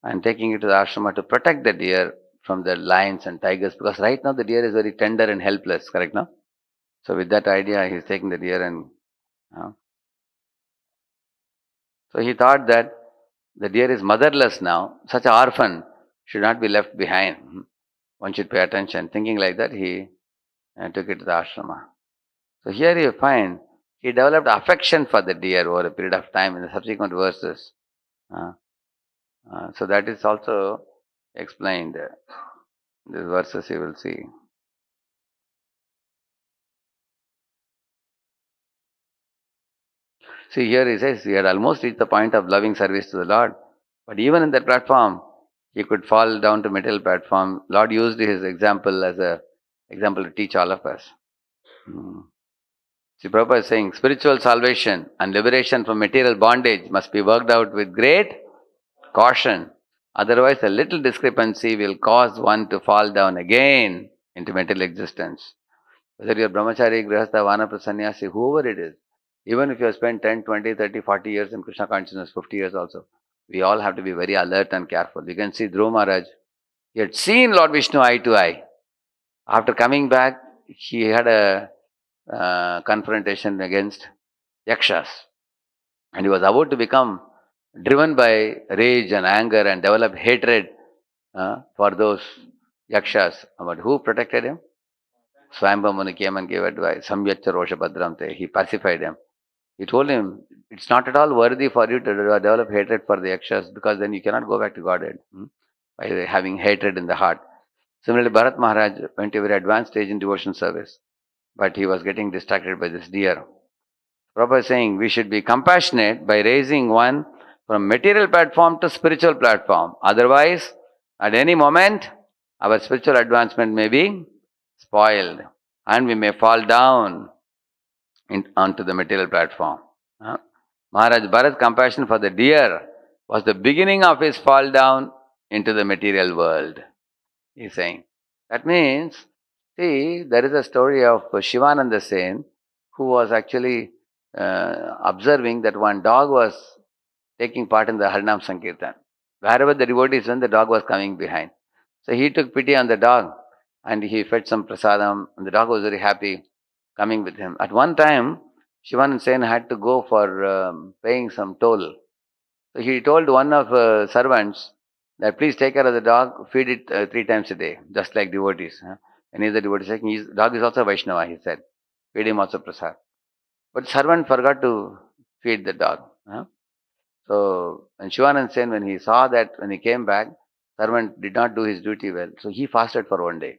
and taking it to the ashrama to protect the deer from the lions and tigers, because right now the deer is very tender and helpless, correct now? So with that idea, he's taking the deer and so he thought that the deer is motherless now. Such an orphan should not be left behind. One should pay attention. Thinking like that, he took it to the ashrama. So here you find he developed affection for the deer over a period of time in the subsequent verses. Uh, so that is also explained. These verses you will see. See, here he says he had almost reached the point of loving service to the Lord. But even in that platform, he could fall down to material platform. Lord used his example as a example to teach all of us. See, Prabhupada is saying spiritual salvation and liberation from material bondage must be worked out with great caution. Otherwise, a little discrepancy will cause one to fall down again into material existence. Whether you're brahmachari, grihastha, vanaprastha, sannyasi, whoever it is, even if you have spent 10, 20, 30, 40 years in Krishna consciousness, 50 years also, we all have to be very alert and careful. You can see Dhruva Maharaj, he had seen Lord Vishnu eye to eye. After coming back, he had a confrontation against yakshas. And he was about to become driven by rage and anger and develop hatred for those yakshas. But who protected him? Swayambha Muni came and gave advice. Samyaccha Rosha Bhadramte. He pacified him. He told him, it's not at all worthy for you to develop hatred for the yakshas, because then you cannot go back to Godhead by having hatred in the heart. Similarly, Bharat Maharaj went to a very advanced stage in devotion service, but he was getting distracted by this deer. Prabhupada is saying we should be compassionate by raising one from material platform to spiritual platform. Otherwise, at any moment, our spiritual advancement may be spoiled and we may fall down onto the material platform. Maharaj Bharat's compassion for the deer was the beginning of his fall down into the material world, he's saying. That means, see, there is a story of Shivananda Sen, who was actually observing that one dog was taking part in the Harinam Sankirtan. Wherever the devotees went, the dog was coming behind. So he took pity on the dog and he fed some prasadam, and the dog was very happy coming with him. At one time, Shivananda Sen had to go for paying some toll. So he told one of servants that please take care of the dog, feed it 3 times a day, just like devotees. Any of the devotees saying, his dog is also Vaishnava, he said. Feed him also prasad. But servant forgot to feed the dog. So, and Shivananda Sen, when he saw that, when he came back, servant did not do his duty well. So he fasted for 1 day.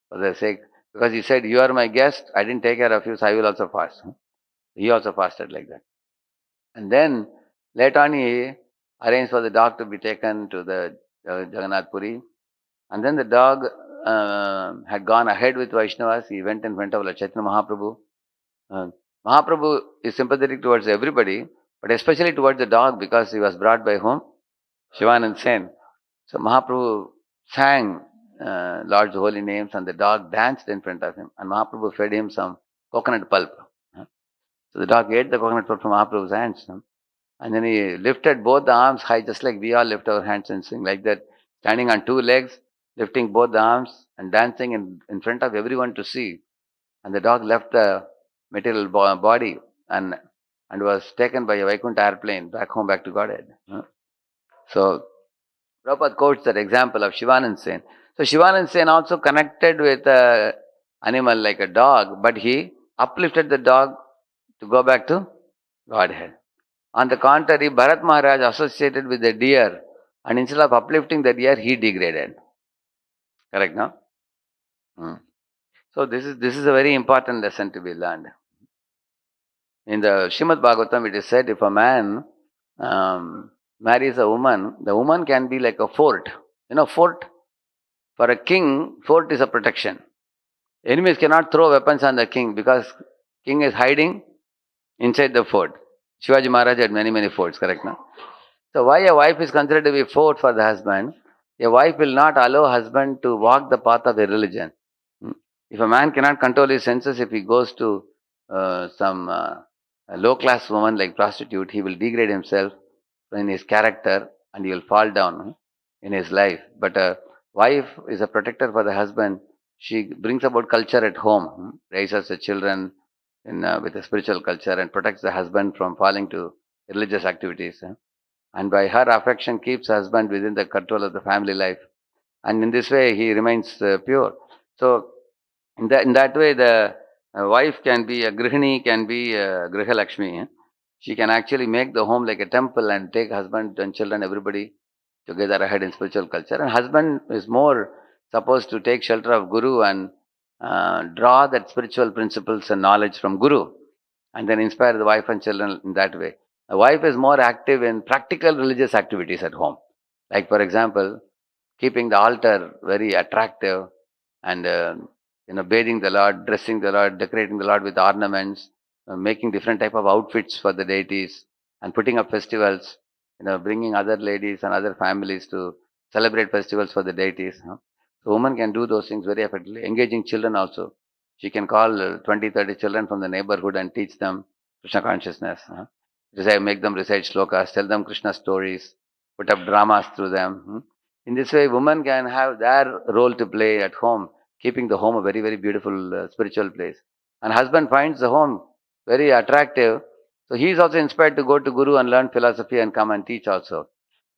For the sake, because he said, you are my guest, I didn't take care of you, so I will also fast. He also fasted like that. And then, later on, he arranged for the dog to be taken to the Jagannath Puri. And then the dog had gone ahead with Vaishnavas. He went in front of Chaitanya Mahaprabhu. Mahaprabhu is sympathetic towards everybody, but especially towards the dog, because he was brought by whom? Shivananda Sen. So Mahaprabhu sang Lord's holy names and the dog danced in front of him. And Mahaprabhu fed him some coconut pulp. So the dog ate the coconut pulp from Mahaprabhu's hands. And then he lifted both the arms high, just like we all lift our hands and sing like that, standing on 2 legs, lifting both the arms and dancing in front of everyone to see. And the dog left the material body and was taken by a Vaikuntha airplane back home, back to Godhead. So Prabhupada quotes that example of Shivananda Sen. So Shivananda Sen also connected with an animal like a dog, but he uplifted the dog to go back to Godhead. On the contrary, Bharat Maharaj associated with the deer, and instead of uplifting the deer, he degraded. Correct, no? So this is a very important lesson to be learned. In the Srimad Bhagavatam, it is said if a man marries a woman, the woman can be like a fort. You know, fort, for a king, fort is a protection. Enemies cannot throw weapons on the king because king is hiding inside the fort. Shivaji Maharaj had many forts, correct, no? So why a wife is considered to be a fort for the husband? A wife will not allow husband to walk the path of a religion. If a man cannot control his senses, if he goes to some low-class woman like prostitute, he will degrade himself in his character and he will fall down in his life. But a wife is a protector for the husband. She brings about culture at home, raises the children with a spiritual culture, and protects the husband from falling to religious activities. And by her affection, keeps the husband within the control of the family life. And in this way, he remains pure. So, in that way, the wife can be a grihini, can be a griha lakshmi. She can actually make the home like a temple and take husband and children, everybody together ahead in spiritual culture. And husband is more supposed to take shelter of Guru and draw that spiritual principles and knowledge from Guru, and then inspire the wife and children in that way. The wife is more active in practical religious activities at home. Like, for example, keeping the altar very attractive and bathing the Lord, dressing the Lord, decorating the Lord with ornaments, making different type of outfits for the deities, and putting up festivals. Bringing other ladies and other families to celebrate festivals for the deities. So woman can do those things very effectively. Engaging children also. She can call 20, 30 children from the neighborhood and teach them Krishna consciousness. Make them recite shlokas, tell them Krishna stories, put up dramas through them. In this way, women can have their role to play at home, keeping the home a very, very beautiful spiritual place. And husband finds the home very attractive. So he is also inspired to go to Guru and learn philosophy and come and teach also.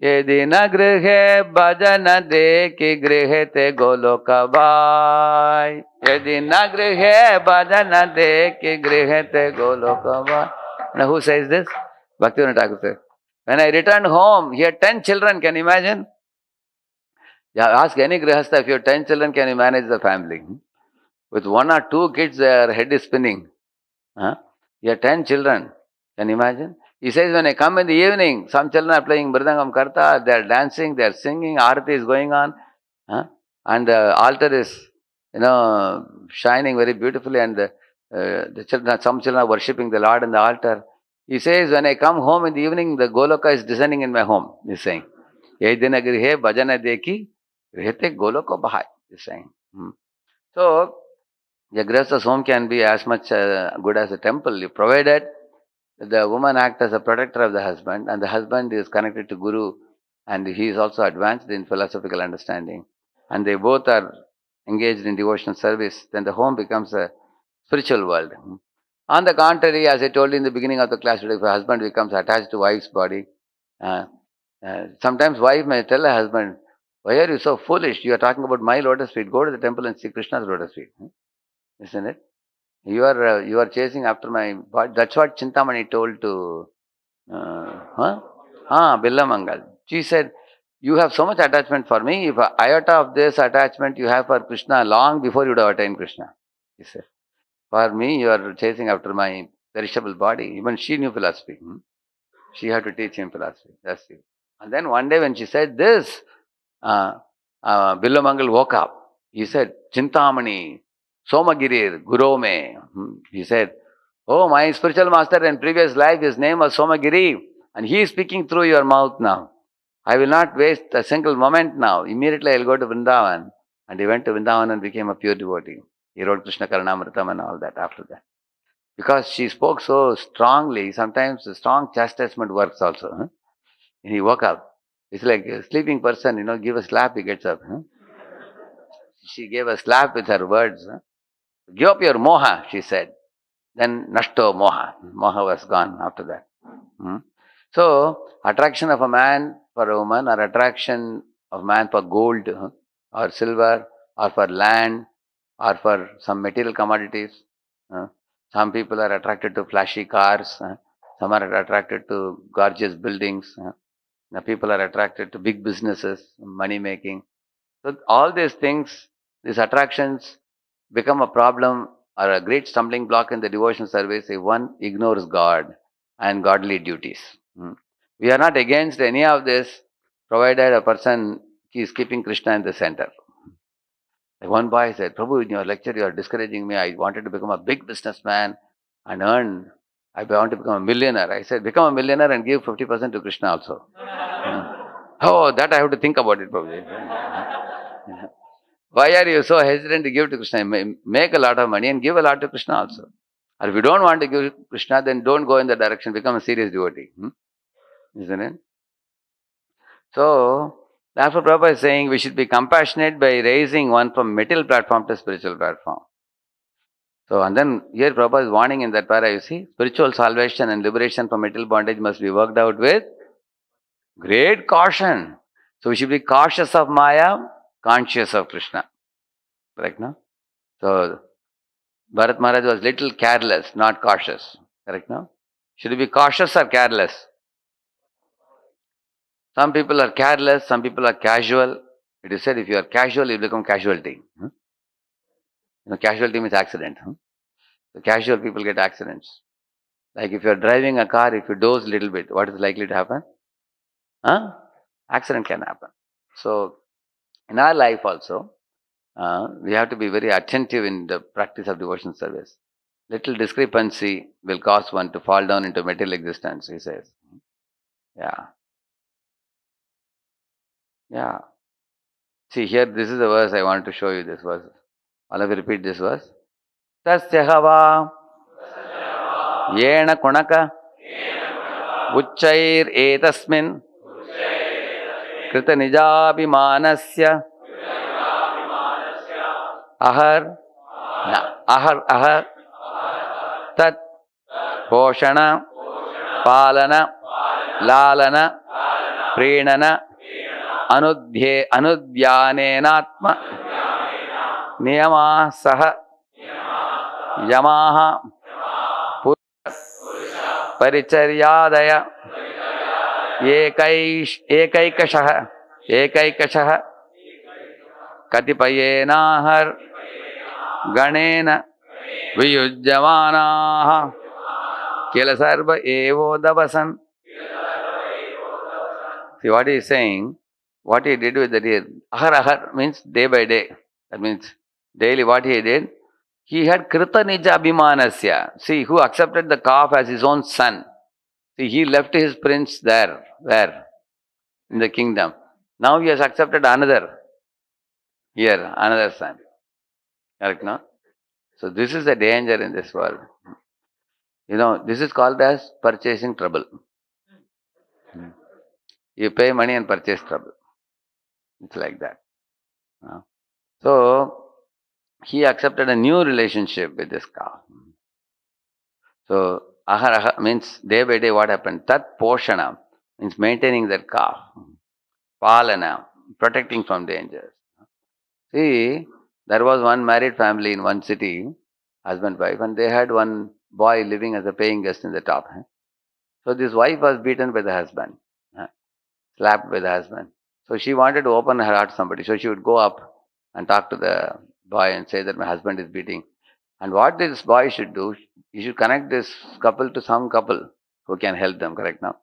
Yedina grihe bhajana deki grihe te goloka vai. Yedina grihe bhajana deki grihe te goloka vai. Now who says this? Bhaktivinoda Thakur says. When I returned home, he had 10 children, can you imagine? Yeah, ask any grihastha, if you have 10 children, can you manage the family? With 1 or 2 kids, their head is spinning. You have 10 children, can you imagine? He says, when I come in the evening, some children are playing Mridangam Karta, they are dancing, they are singing, Aarati is going on, and the altar is, shining very beautifully, and the children, some children are worshipping the Lord in the altar. He says, when I come home in the evening, the Goloka is descending in my home, he's saying. Yedina grihe bhajana deki grihete goloko bahai, he's saying. So, the grihastha's home can be as much good as a temple, provided the woman acts as a protector of the husband, and the husband is connected to Guru, and he is also advanced in philosophical understanding, and they both are engaged in devotional service. Then the home becomes a spiritual world. On the contrary, as I told you in the beginning of the class today, if a husband becomes attached to wife's body, sometimes wife may tell her husband, "Why are you so foolish? You are talking about my lotus feet. Go to the temple and see Krishna's lotus feet." Isn't it? You are chasing after my body. That's what Chintamani told to Billamangal. She said, "You have so much attachment for me. If a iota of this attachment you have for Krishna, long before you would have attained Krishna." He said, "For me, you are chasing after my perishable body." Even she knew philosophy. She had to teach him philosophy. That's it. And then one day when she said this, Billamangal woke up. He said, "Chintamani, Somagirir, Guru me." He said, "Oh, my spiritual master in previous life, his name was Somagiri, and he is speaking through your mouth now. I will not waste a single moment now. Immediately I will go to Vrindavan." And he went to Vrindavan and became a pure devotee. He wrote Krishna Karanamritam and all that after that. Because she spoke so strongly, sometimes the strong chastisement works also. And he woke up. It's like a sleeping person, give a slap, he gets up. She gave a slap with her words. "Give up your moha," she said. Then nashto moha. Moha was gone after that. So, attraction of a man for a woman, or attraction of man for gold or silver or for land or for some material commodities. Some people are attracted to flashy cars. Some are attracted to gorgeous buildings. People are attracted to big businesses, money making. So all these things, these attractions become a problem or a great stumbling block in the devotional service if one ignores God and godly duties. We are not against any of this, provided a person is keeping Krishna in the center. Like one boy said, "Prabhu, in your lecture you are discouraging me. I wanted to become a big businessman and earn. I want to become a millionaire." I said, "Become a millionaire and give 50% to Krishna also." "Oh, that I have to think about it, Prabhu." Why are you so hesitant to give to Krishna? Make a lot of money and give a lot to Krishna also. Or if you don't want to give Krishna, then don't go in that direction. Become a serious devotee. Isn't it? So, therefore Prabhupada is saying we should be compassionate by raising one from material platform to spiritual platform. So, and then here Prabhupada is warning in that para, you see, spiritual salvation and liberation from material bondage must be worked out with great caution. So, we should be cautious of Maya, conscious of Krishna. Correct, no? So, Bharat Maharaj was little careless, not cautious. Correct, no? Should we be cautious or careless? Some people are careless, some people are casual. It is said if you are casual, you become casualty. Casualty means accident. So casual people get accidents. Like if you are driving a car, if you doze a little bit, what is likely to happen? Accident can happen. So in our life also, we have to be very attentive in the practice of devotion service. Little discrepancy will cause one to fall down into material existence, he says. Yeah. Yeah. See here, this is the verse I want to show you, this verse. All of you repeat this verse. Tasya hava yena kunaka ucchair etasmin krita nijabhimanasya ahar ahar tat poshana palana lalana prenana anudhyanenatma niyama saha yamaha परिचर्यादय एकैकशः कतिपयेनाहर गणेन वियुज्यमानाः kill serve एवोदवसन्. See what he is saying, what he did with the deer. Ahar means day by day. That means daily what he did. He had krita nija abhimanasya. See, who accepted the calf as his own son. See, he left his prince there. Where? In the kingdom. Now he has accepted another. Here, another son. Correct, no? So this is the danger in this world. This is called as purchasing trouble. You pay money and purchase trouble. It's like that. So, he accepted a new relationship with this cow. So, ahar means day by day what happened? Tat poshana means maintaining that calf. Palana, protecting from dangers. See, there was one married family in one city, husband, wife, and they had one boy living as a paying guest in the top. So this wife was beaten by the husband, slapped by the husband. So she wanted to open her heart to somebody. So she would go up and talk to the boy and say that my husband is beating. And what this boy should do, he should connect this couple to some couple who can help them, correct now?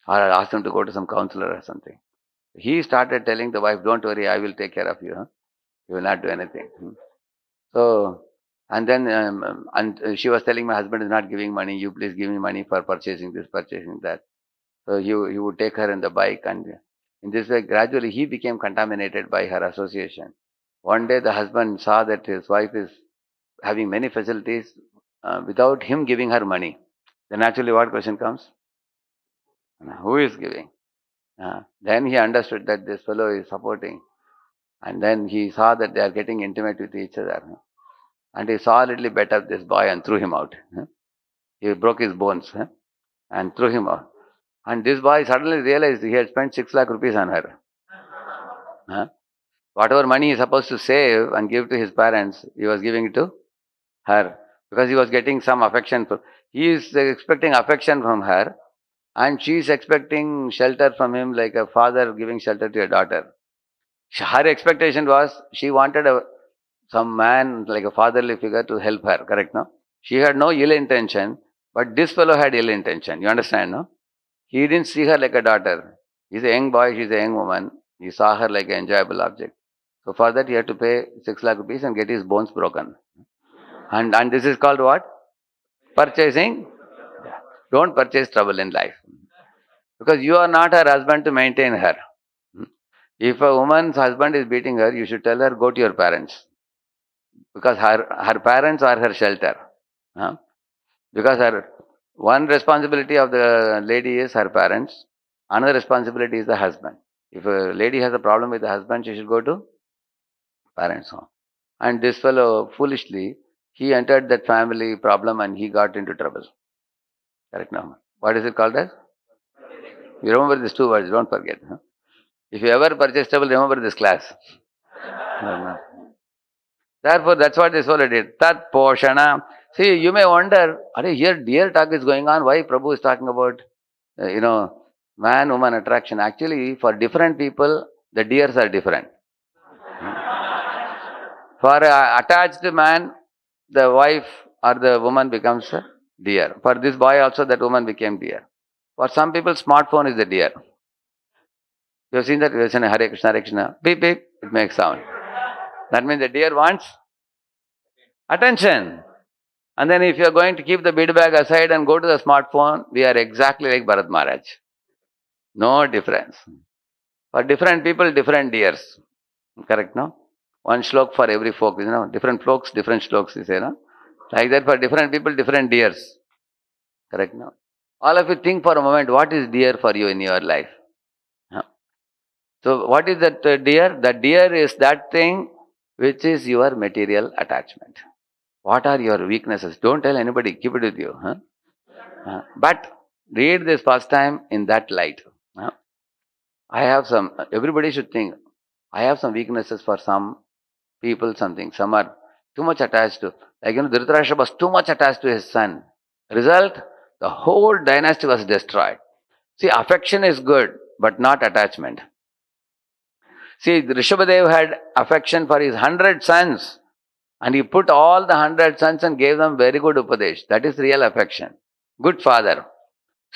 Or ask them to go to some counselor or something. He started telling the wife, don't worry, I will take care of you. You will not do anything. So, and then she was telling my husband is not giving money, you please give me money for purchasing this, purchasing that. So he would take her in the bike, and in this way gradually he became contaminated by her association. One day the husband saw that his wife is having many facilities without him giving her money. Then actually what question comes? Who is giving? Then he understood that this fellow is supporting. And then he saw that they are getting intimate with each other. And he saw a little bit of this boy and threw him out. He broke his bones and threw him out. And this boy suddenly realized he had spent 6 lakh rupees on her. Whatever money he is supposed to save and give to his parents, he was giving it to her. Because he was getting some affection. He is expecting affection from her. And she is expecting shelter from him like a father giving shelter to a daughter. Her expectation was she wanted some man like a fatherly figure to help her, correct, no? She had no ill intention, but this fellow had ill intention. You understand, no? He didn't see her like a daughter. He's a young boy, she's a young woman. He saw her like an enjoyable object. So for that he had to pay 6 lakh rupees and get his bones broken. And this is called what? Purchasing. Don't purchase trouble in life. Because you are not her husband to maintain her. If a woman's husband is beating her, you should tell her, go to your parents. Because her parents are her shelter. Because one responsibility of the lady is her parents, another responsibility is the husband. If a lady has a problem with the husband, she should go to parents' home. And this fellow, foolishly, he entered that family problem and he got into trouble. Correct now? What is it called as? You remember these two words, don't forget. Huh? If you ever purchase trouble, remember this class. Therefore, that's what this fellow did. Tat Poshana. See, you may wonder, here dear talk is going on, why Prabhu is talking about, man-woman attraction. Actually, for different people, the deers are different. For an attached man, the wife or the woman becomes a deer. For this boy also, that woman became deer. For some people, smartphone is the deer. You have seen that? You have seen Hare Krishna, Hare Krishna. Beep, beep, it makes sound. That means the deer wants attention. And then if you are going to keep the bead bag aside and go to the smartphone, we are exactly like Bharat Maharaj. No difference. For different people, different deers. Correct, no? One shlok for every folk, different folks, different shloks, you say, no? Like that for different people, different deers. Correct, no? All of you think for a moment, what is deer for you in your life? Huh? So what is that deer? The deer is that thing which is your material attachment. What are your weaknesses? Don't tell anybody, keep it with you. Huh? But read this first time in that light. Huh? Everybody should think, I have some weaknesses for some people, something. Some are too much attached to, like, Dhritarashtra was too much attached to his son. Result, the whole dynasty was destroyed. See, affection is good, but not attachment. See, Rishabhadev had affection for his 100 sons, and he put all the 100 sons and gave them very good upadesh. That is real affection. Good father.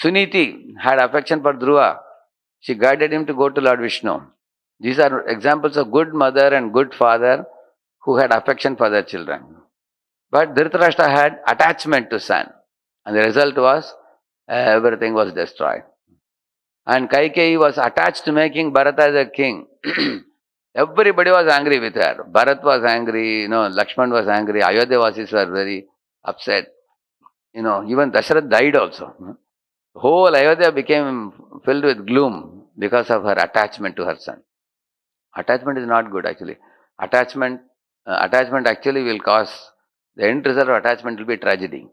Suniti had affection for Dhruva. She guided him to go to Lord Vishnu. These are examples of good mother and good father who had affection for their children. But Dhritarashtra had attachment to son. And the result was, everything was destroyed. And Kaikeyi was attached to making Bharat as a king. Everybody was angry with her. Bharat was angry, Lakshman was angry, Ayodhya-vasis were very upset. Even Dasharath died also. The whole Ayodhya became filled with gloom because of her attachment to her son. Attachment is not good actually. Attachment actually will cause, the end result of attachment will be tragedy.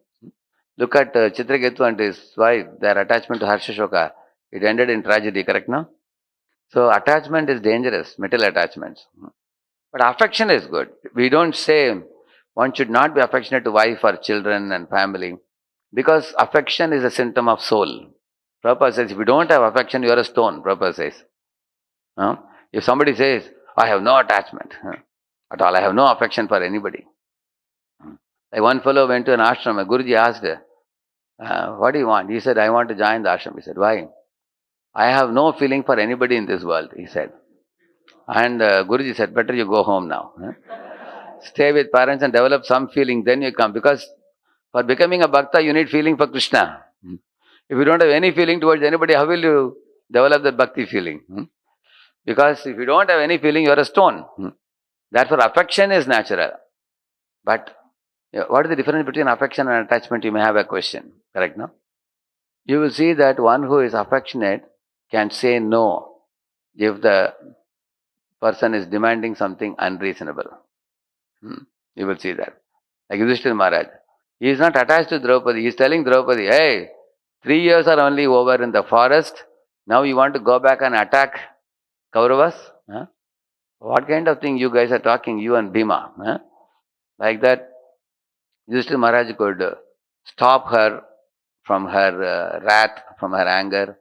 Look at Chitraketu and his wife, their attachment to Harshashoka. It ended in tragedy, correct now? So attachment is dangerous, material attachments. But affection is good. We don't say one should not be affectionate to wife or children and family, because affection is a symptom of soul. Prabhupada says, if you don't have affection, you are a stone, Prabhupada says. If somebody says, I have no attachment at all, I have no affection for anybody. Like one fellow went to an ashram, Guruji asked, what do you want? He said, I want to join the ashram. He said, why? I have no feeling for anybody in this world, he said. And Guruji said, better you go home now. Stay with parents and develop some feeling, then you come. Because for becoming a bhakta, you need feeling for Krishna. If you don't have any feeling towards anybody, how will you develop that bhakti feeling? Because if you don't have any feeling, you are a stone. Therefore, affection is natural. But what is the difference between affection and attachment? You may have a question. Correct, no? You will see that one who is affectionate can say no if the person is demanding something unreasonable. You will see that. Like Yudhishthira Maharaj. He is not attached to Draupadi. He is telling Draupadi, hey, 3 years are only over in the forest. Now you want to go back and attack Kauravas? What kind of thing you guys are talking, you and Bhima? Like that, Yudhishthira Maharaj could stop her from her wrath, from her anger,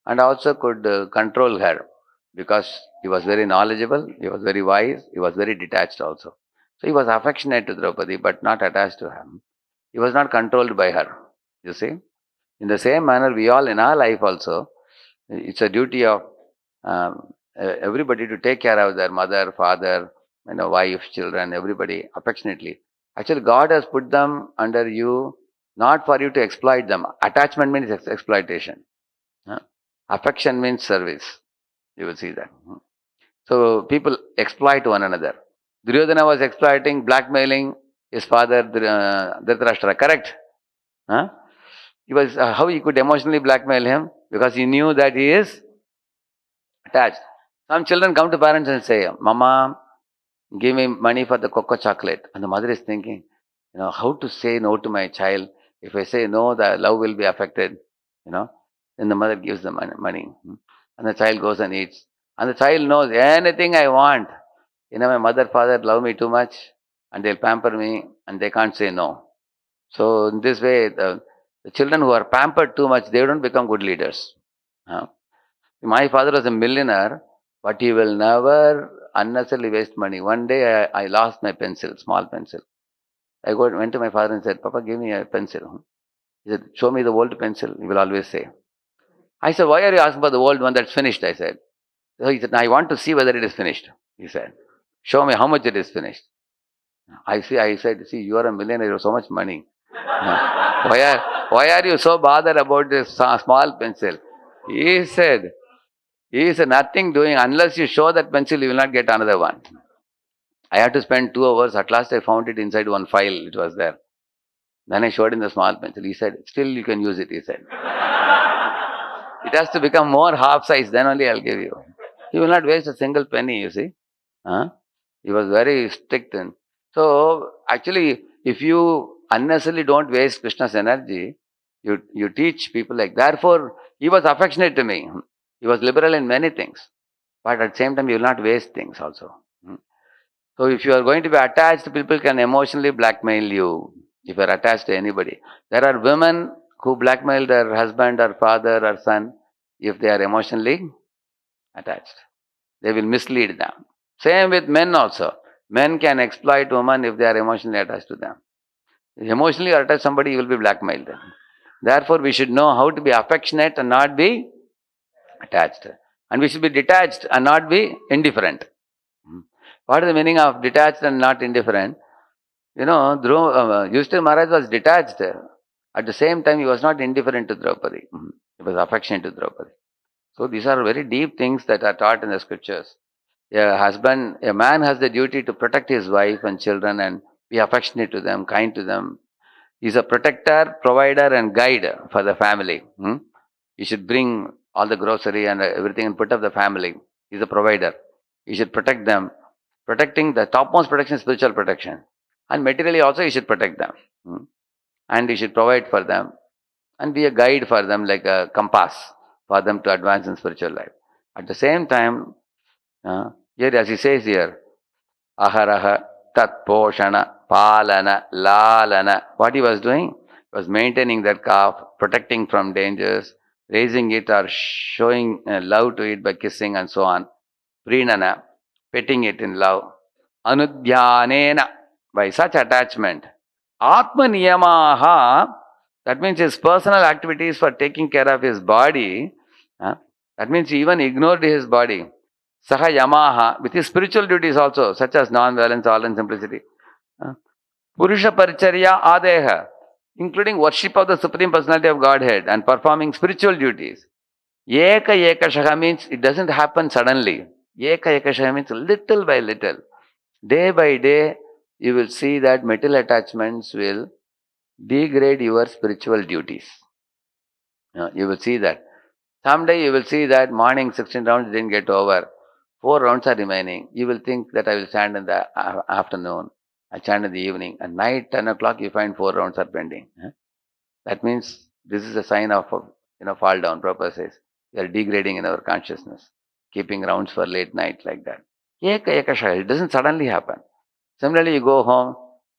and also could control her, because he was very knowledgeable, he was very wise, he was very detached also. So he was affectionate to Draupadi, but not attached to her. He was not controlled by her, you see. In the same manner, we all in our life also, it's a duty of everybody to take care of their mother, father, wife, children, everybody affectionately. Actually, God has put them under you not for you to exploit them. Attachment means exploitation. Affection means service. You will see that. So people exploit one another. Duryodhana was exploiting, blackmailing his father Dhritarashtra. Correct? He was how he could emotionally blackmail him, because he knew that he is attached. Some children come to parents and say, Mama, give me money for the cocoa chocolate. And the mother is thinking, how to say no to my child. If I say no, the love will be affected. You know, then the mother gives the money. And the child goes and eats. And the child knows anything I want. My mother, father love me too much and they'll pamper me and they can't say no. So in this way, the children who are pampered too much, they don't become good leaders. My father was a millionaire, but he will never unnecessarily waste money. One day I lost my pencil, small pencil. I went to my father and said, Papa, give me a pencil. He said, show me the old pencil, he will always say. I said, why are you asking for the old one that's finished? I said. So he said, I want to see whether it is finished. He said, show me how much it is finished. I said, see, you are a millionaire, you have so much money. Why are you so bothered about this small pencil? He said, nothing doing. Unless you show that pencil, you will not get another one. I had to spend 2 hours. At last, I found it inside one file. It was there. Then I showed him the small pencil. He said, still you can use it, he said. It has to become more half size, then only I'll give you. He will not waste a single penny, you see. He was very strict. So, actually, if you unnecessarily don't waste Krishna's energy, you teach people like, therefore, he was affectionate to me. He was liberal in many things. But at the same time, you will not waste things also. So if you are going to be attached, people can emotionally blackmail you. If you are attached to anybody. There are women who blackmail their husband or father or son if they are emotionally attached. They will mislead them. Same with men also. Men can exploit women if they are emotionally attached to them. If emotionally attached to somebody, you will be blackmailed. Therefore, we should know how to be affectionate and not be attached. And we should be detached and not be indifferent. What is the meaning of detached and not indifferent? Yudhishthira Maharaj was detached. At the same time, he was not indifferent to Draupadi. He was affectionate to Draupadi. So these are very deep things that are taught in the scriptures. A man has the duty to protect his wife and children and be affectionate to them, kind to them. He's a protector, provider and guide for the family. He should bring all the grocery and everything and put up the family. He's a provider. He should protect them. Protecting, the topmost protection is spiritual protection. And materially also he should protect them. And he should provide for them. And be a guide for them, like a compass for them to advance in spiritual life. At the same time, here as he says here, aharaha, tat poshana, palana, lalana. What he was doing? He was maintaining that calf, protecting from dangers, raising it or showing love to it by kissing and so on. Prinana, petting it in love. Anudhyanena, by such attachment. Atma niyamaha, that means his personal activities for taking care of his body. That means he even ignored his body. Saha yamaha, with his spiritual duties also, such as non-violence, tolerance, simplicity. Purusha paricharya adeha, including worship of the Supreme Personality of Godhead and performing spiritual duties. Eka ekashaha means it doesn't happen suddenly. Eka ekashaha means little by little. Day by day, you will see that material attachments will degrade your spiritual duties. You will see that. Someday you will see that morning 16 rounds didn't get over. 4 rounds are remaining. You will think that I will stand in the afternoon. I stand in the evening. At night, 10 o'clock, you find 4 rounds are pending. That means this is a sign of fall down. Prabhupada says we are degrading in our consciousness, keeping rounds for late night like that. It doesn't suddenly happen. Similarly, you go home,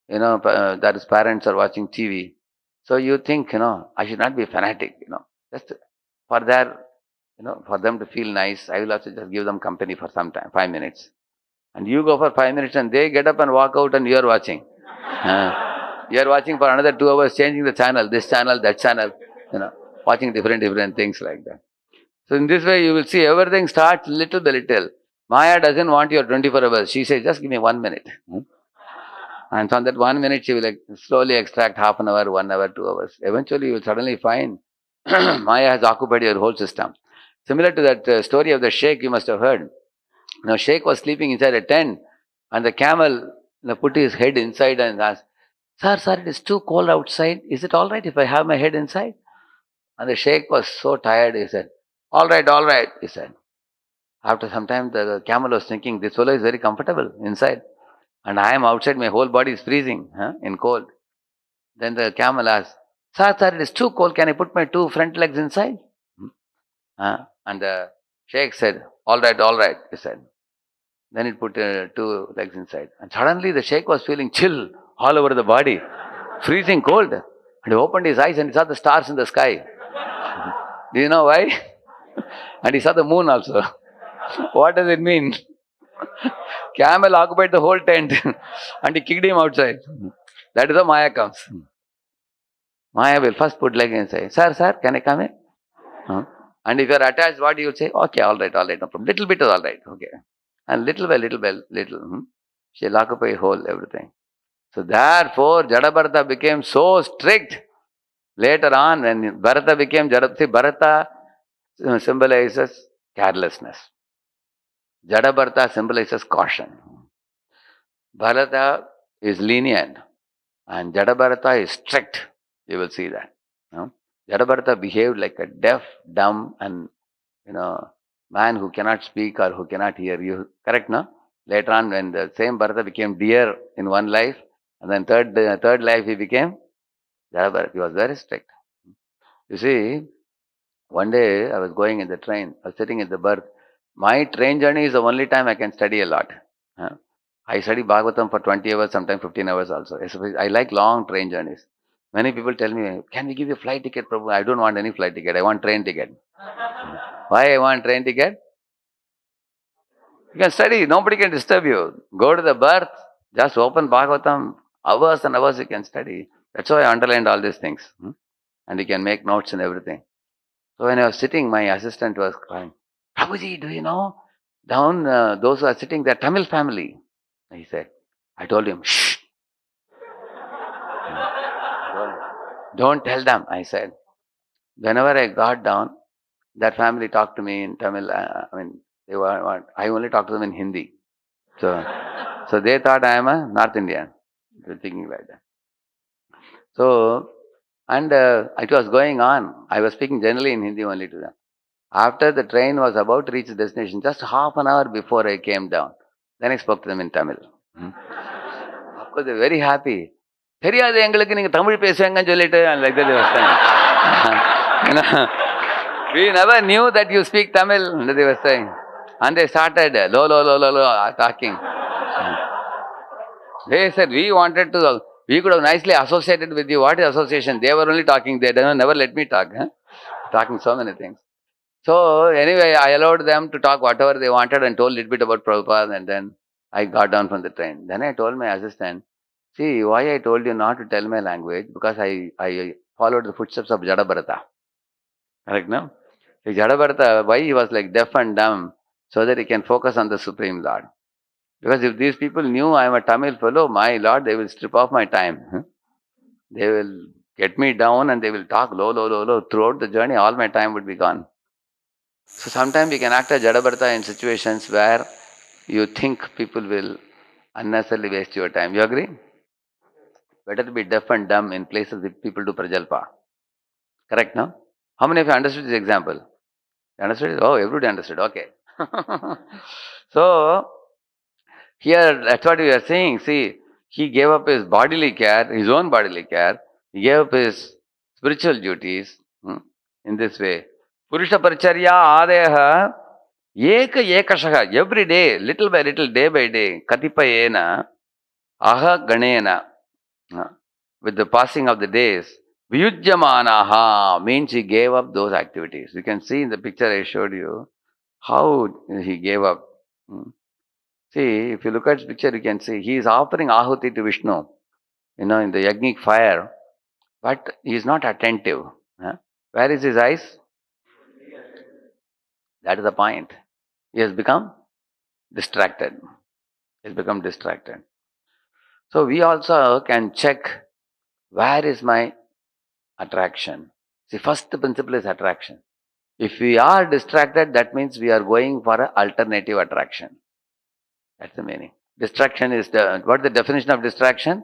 that is parents are watching TV. So you think, I should not be fanatic, just for for them to feel nice, I will also just give them company for some time, 5 minutes. And you go for 5 minutes and they get up and walk out and you are watching. You are watching for another 2 hours, changing the channel, this channel, that channel, watching different things like that. So in this way, you will see everything starts little by little. Maya doesn't want your 24 hours. She says, just give me 1 minute. And from that 1 minute, she will slowly extract half an hour, 1 hour, 2 hours. Eventually, you will suddenly find Maya has occupied your whole system. Similar to that story of the sheikh you must have heard. Now, sheikh was sleeping inside a tent and the camel put his head inside and asked, Sir, it is too cold outside. Is it all right if I have my head inside? And the sheikh was so tired, he said, all right, he said. After some time, the camel was thinking, this fellow is very comfortable inside. And I am outside, my whole body is freezing in cold. Then the camel asked, sir, it is too cold. Can I put my two front legs inside? And the sheikh said, all right, he said. Then he put two legs inside. And suddenly the sheikh was feeling chill all over the body, freezing cold. And he opened his eyes and he saw the stars in the sky. Do you know why? And he saw the moon also. What does it mean? Camel occupied the whole tent and he kicked him outside. That is how Maya comes. Maya will first put leg inside. Sir, can I come in? And if you are attached, what you will say? Okay, all right, no problem. Little bit is all right, okay. And little by little, she'll occupy whole everything. So therefore, Jada Bharata became so strict. Later on, when Bharata became Jada, see, Bharata symbolizes carelessness. Jada Bharata symbolizes caution. Bharata is lenient and Jada Bharata is strict. You will see that. Jada Bharata behaved like a deaf, dumb, and man who cannot speak or who cannot hear. You correct, no? Later on, when the same Bharata became deer in one life, and then third life he became Jada Bharata. He was very strict. You see, one day I was going in the train. I was sitting in the berth. My train journey is the only time I can study a lot. I study Bhagavatam for 20 hours, sometimes 15 hours also. I like long train journeys. Many people tell me, can we give you a flight ticket, Prabhu? I don't want any flight ticket. I want train ticket. Why I want train ticket? You can study. Nobody can disturb you. Go to the berth. Just open Bhagavatam. Hours and hours you can study. That's why I underlined all these things. And you can make notes and everything. So when I was sitting, my assistant was crying, Prabhuji, do you know? Down, those who are sitting there, Tamil family. He said, I told him, shh. Don't tell them, I said. Whenever I got down, that family talked to me in Tamil. I only talked to them in Hindi. So they thought I am a North Indian. They were thinking like that. So, and it was going on. I was speaking generally in Hindi only to them. After the train was about to reach the destination, just half an hour before I came down, then I spoke to them in Tamil. Of course, they were very happy. தெரியாது எங்களுக்கு நீங்க தமிழ் பேசுவீங்கன்னு சொல்லிட்டு like that they were saying. We never knew that you speak Tamil, they were saying. And they started lo talking. They said, we could have nicely associated with you. What is association? They were only talking. They never let me talk. Talking so many things. So anyway, I allowed them to talk whatever they wanted and told a little bit about Prabhupada, and then I got down from the train. Then I told my assistant, see, why I told you not to tell my language? Because I followed the footsteps of Jada Bharata. Correct, no? Jada Bharata, why he was like deaf and dumb? So that he can focus on the Supreme Lord. Because if these people knew I am a Tamil fellow, my Lord, they will strip off my time. They will get me down and they will talk low. Throughout the journey, all my time would be gone. So sometimes you can act as Jada Bharata in situations where you think people will unnecessarily waste your time. You agree? Better to be deaf and dumb in places that people do prajalpa. Correct, no? How many of you understood this example? You understood it? Oh, everybody understood. Okay. So, here, that's what we are saying. See, he gave up his bodily care, his own bodily care. He gave up his spiritual duties in this way. Purusha paricharya adeha ekashaha. Every day, little by little, day by day, katipayena aha ganena. With the passing of the days, viyujyamanaha means he gave up those activities. You can see in the picture I showed you how he gave up. See, if you look at this picture, you can see he is offering ahuti to Vishnu, in the yagnic fire, but he is not attentive. Where is his eyes? That is the point. He has become distracted. He has become distracted. So we also can check, where is my attraction? See, first principle is attraction. If we are distracted, that means we are going for an alternative attraction. That's the meaning. Distraction is what is the definition of distraction?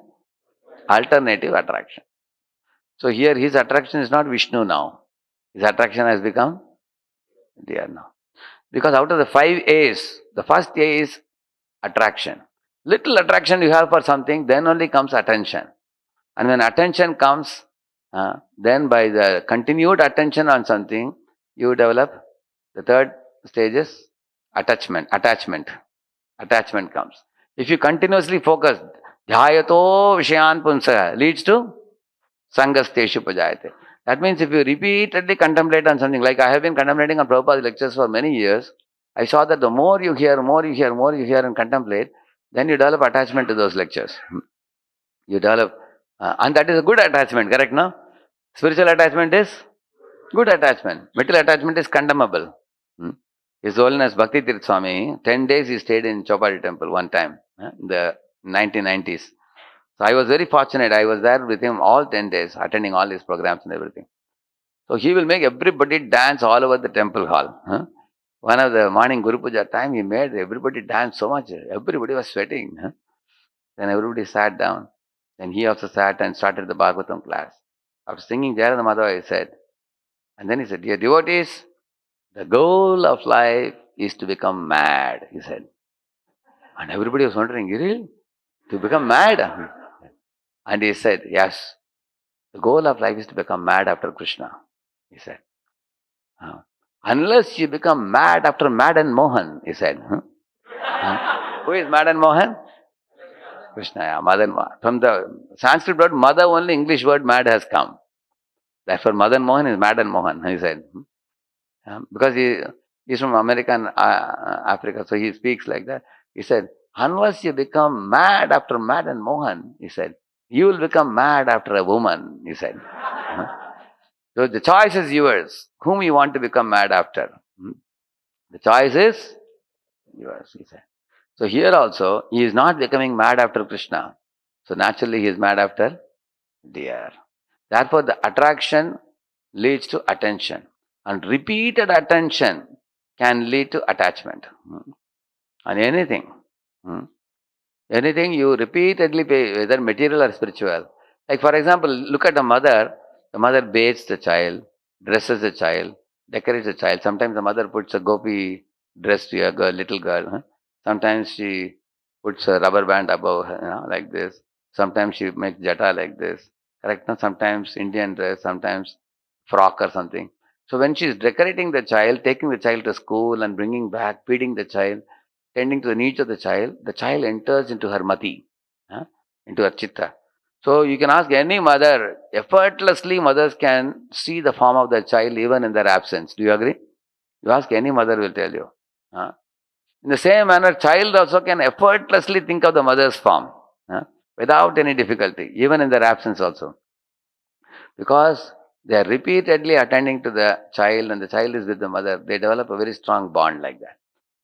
Alternative attraction. So here his attraction is not Vishnu now. His attraction has become dear now. Because out of the 5 A's, the first A is attraction. Little attraction you have for something, then only comes attention. And when attention comes, then by the continued attention on something, you develop the third stage is attachment. Attachment comes. If you continuously focus, dhyato vishayan punsa leads to sangasteshu pajayate. That means if you repeatedly contemplate on something, like I have been contemplating on Prabhupada's lectures for many years, I saw that the more you hear and contemplate, then you develop attachment to those lectures. You develop, and that is a good attachment, correct, no? Spiritual attachment is good attachment. Material attachment is condemnable. His Holiness Bhakti Tirth Swami, 10 days he stayed in Chopadi temple one time, in the 1990s. So I was very fortunate. I was there with him all 10 days, attending all his programs and everything. So he will make everybody dance all over the temple hall. One of the morning Guru Puja time, he made everybody dance so much. Everybody was sweating. Then everybody sat down. Then he also sat and started the Bhagavatam class. After singing Jayarada Madhava, he said, and then he said, dear devotees, the goal of life is to become mad, he said. And everybody was wondering, really? To become mad? And he said, yes, the goal of life is to become mad after Krishna, he said. Unless you become mad after Madan Mohan, he said. Who is Madan Mohan? Krishna, yeah, Madan Mohan. From the Sanskrit word mother, only English word mad has come. Therefore, Madan Mohan is Madan Mohan, he said. Because he is from American Africa, so he speaks like that. He said, unless you become mad after Madan Mohan, he said, you will become mad after a woman, he said. So the choice is yours. Whom you want to become mad after? The choice is yours, he said. So here also, he is not becoming mad after Krishna. So naturally, he is mad after deer. Therefore, the attraction leads to attention. And repeated attention can lead to attachment. On anything. Anything you repeatedly pay, whether material or spiritual. Like for example, look at a mother. The mother bathes the child, dresses the child, decorates the child. Sometimes the mother puts a gopi dress to a girl, little girl. Sometimes she puts a rubber band above her, like this. Sometimes she makes jata like this. Correct? Sometimes Indian dress, sometimes frock or something. So when she is decorating the child, taking the child to school and bringing back, feeding the child, tending to the needs of the child enters into her mati, into her chitta. So you can ask any mother, effortlessly mothers can see the form of the child even in their absence. Do you agree? You ask any mother will tell you. In the same manner, child also can effortlessly think of the mother's form without any difficulty, even in their absence also. Because they are repeatedly attending to the child and the child is with the mother, they develop a very strong bond like that.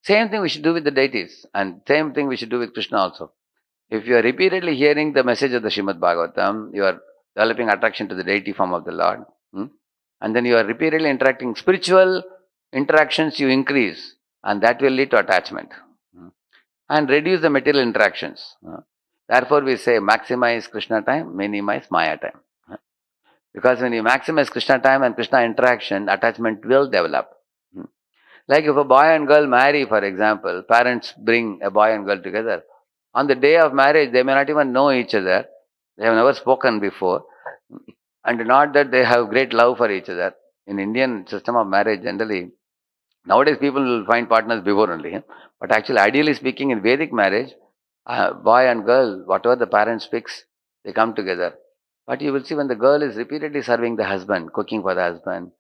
Same thing we should do with the deities, and same thing we should do with Krishna also. If you are repeatedly hearing the message of the Srimad Bhagavatam, you are developing attraction to the deity form of the Lord. And then you are repeatedly interacting. Spiritual interactions you increase, and that will lead to attachment. And reduce the material interactions. Therefore, we say maximize Krishna time, minimize Maya time. Because when you maximize Krishna time and Krishna interaction, attachment will develop. Like if a boy and girl marry, for example, parents bring a boy and girl together. On the day of marriage, they may not even know each other. They have never spoken before. And not that they have great love for each other. In Indian system of marriage, generally, nowadays people will find partners before only. But actually, ideally speaking, in Vedic marriage, boy and girl, whatever the parents fix, they come together. But you will see when the girl is repeatedly serving the husband, cooking for the husband,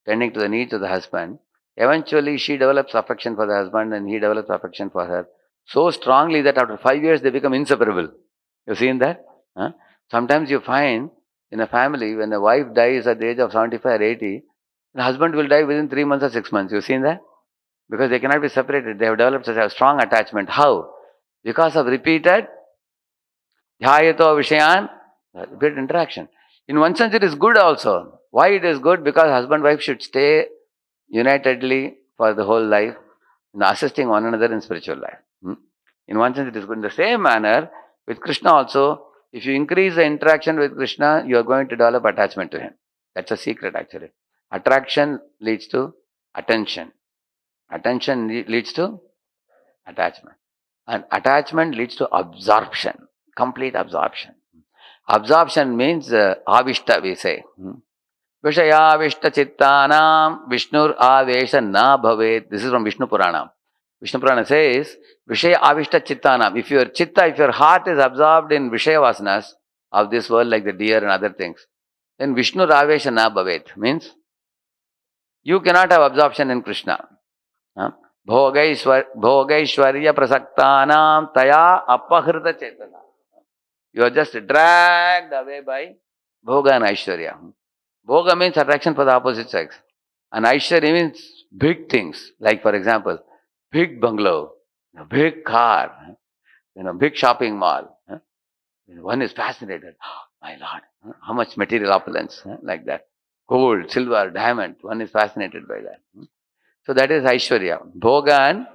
tending to the needs of the husband, eventually she develops affection for the husband and he develops affection for her so strongly that after 5 years they become inseparable. You've seen that? Sometimes you find in a family when the wife dies at the age of 75 or 80, the husband will die within 3 months or 6 months. You've seen that? Because they cannot be separated. They have developed such a strong attachment. How? Because of repeated dhyato vishayan, repeated interaction. In one sense it is good also. Why it is good? Because husband and wife should stay unitedly for the whole life, assisting one another in spiritual life. In one sense it is good. In the same manner, with Krishna also, if you increase the interaction with Krishna, you are going to develop attachment to him. That's a secret actually. Attraction leads to attention. Attention leads to attachment. And attachment leads to absorption, complete absorption. Absorption means avishta, we say. Vishayavishta chittanam Vishnur avesha na bhavet. This is from Vishnu Purana. Vishnu Purana says, Vishaya avishta chittanam. If your chitta, if your heart is absorbed in Vishaya vasanas of this world, like the deer and other things, then Vishnu avesha na bhavet. Means you cannot have absorption in Krishna. Bhogaishwarya prasaktanam taya apahrita chetana. You are just dragged away by bhoga and aishwarya. Bhoga means attraction for the opposite sex. And aishwarya means big things. Like for example, big bungalow, big car, big shopping mall. One is fascinated. Oh, my Lord, how much material opulence, like that. Gold, silver, diamond. One is fascinated by that. So that is Aishwarya. Bhoga, and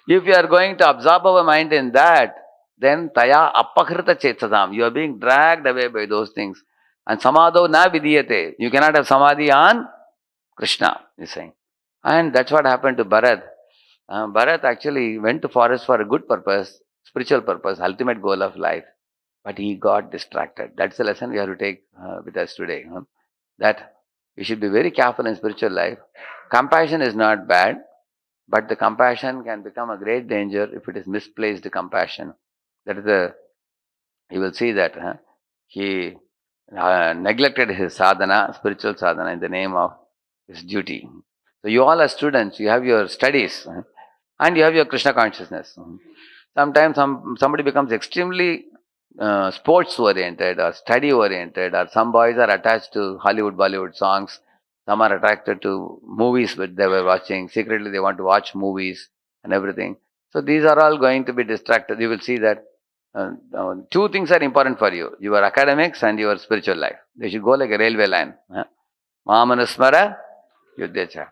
if you are going to absorb our mind in that, then Taya Apakrita Chetsadam. You are being dragged away by those things. And Samadho na vidiyate. You cannot have Samadhi on Krishna, he is saying. And that's what happened to Bharat. Bharat actually went to forest for a good purpose, spiritual purpose, ultimate goal of life. But he got distracted. That's the lesson we have to take with us today. That we should be very careful in spiritual life. Compassion is not bad, but the compassion can become a great danger if it is misplaced compassion. That is you will see that he neglected his sadhana, spiritual sadhana, in the name of his duty. So you all are students, you have your studies, and you have your Krishna consciousness. Sometimes somebody becomes extremely sports oriented or study oriented, or some boys are attached to Hollywood, Bollywood songs. Some are attracted to movies which they were watching. Secretly, they want to watch movies and everything. So these are all going to be distracted. You will see that two things are important for you: your academics and your spiritual life. They should go like a railway line. Mamanusmara Yuddhacha.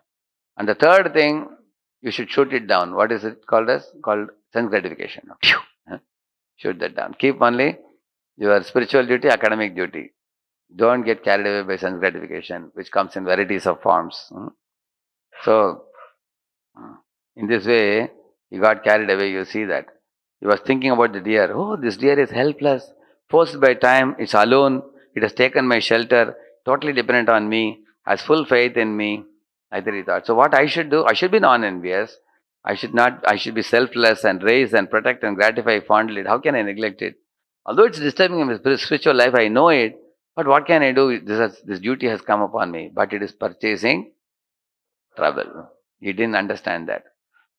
And the third thing, you should shoot it down. What is it called as? Called sense gratification. Shoot that down. Keep only your spiritual duty, academic duty. Don't get carried away by sense gratification, which comes in varieties of forms. So, in this way, he got carried away. You see that. He was thinking about the deer. Oh, this deer is helpless, forced by time, it's alone, it has taken my shelter, totally dependent on me, has full faith in me. I think he thought. So what I should do? I should be non-envious. I should be selfless and raise and protect and gratify fondly. How can I neglect it? Although it's disturbing my spiritual life, I know it. But what can I do? This duty has come upon me. But it is purchasing trouble. He didn't understand that.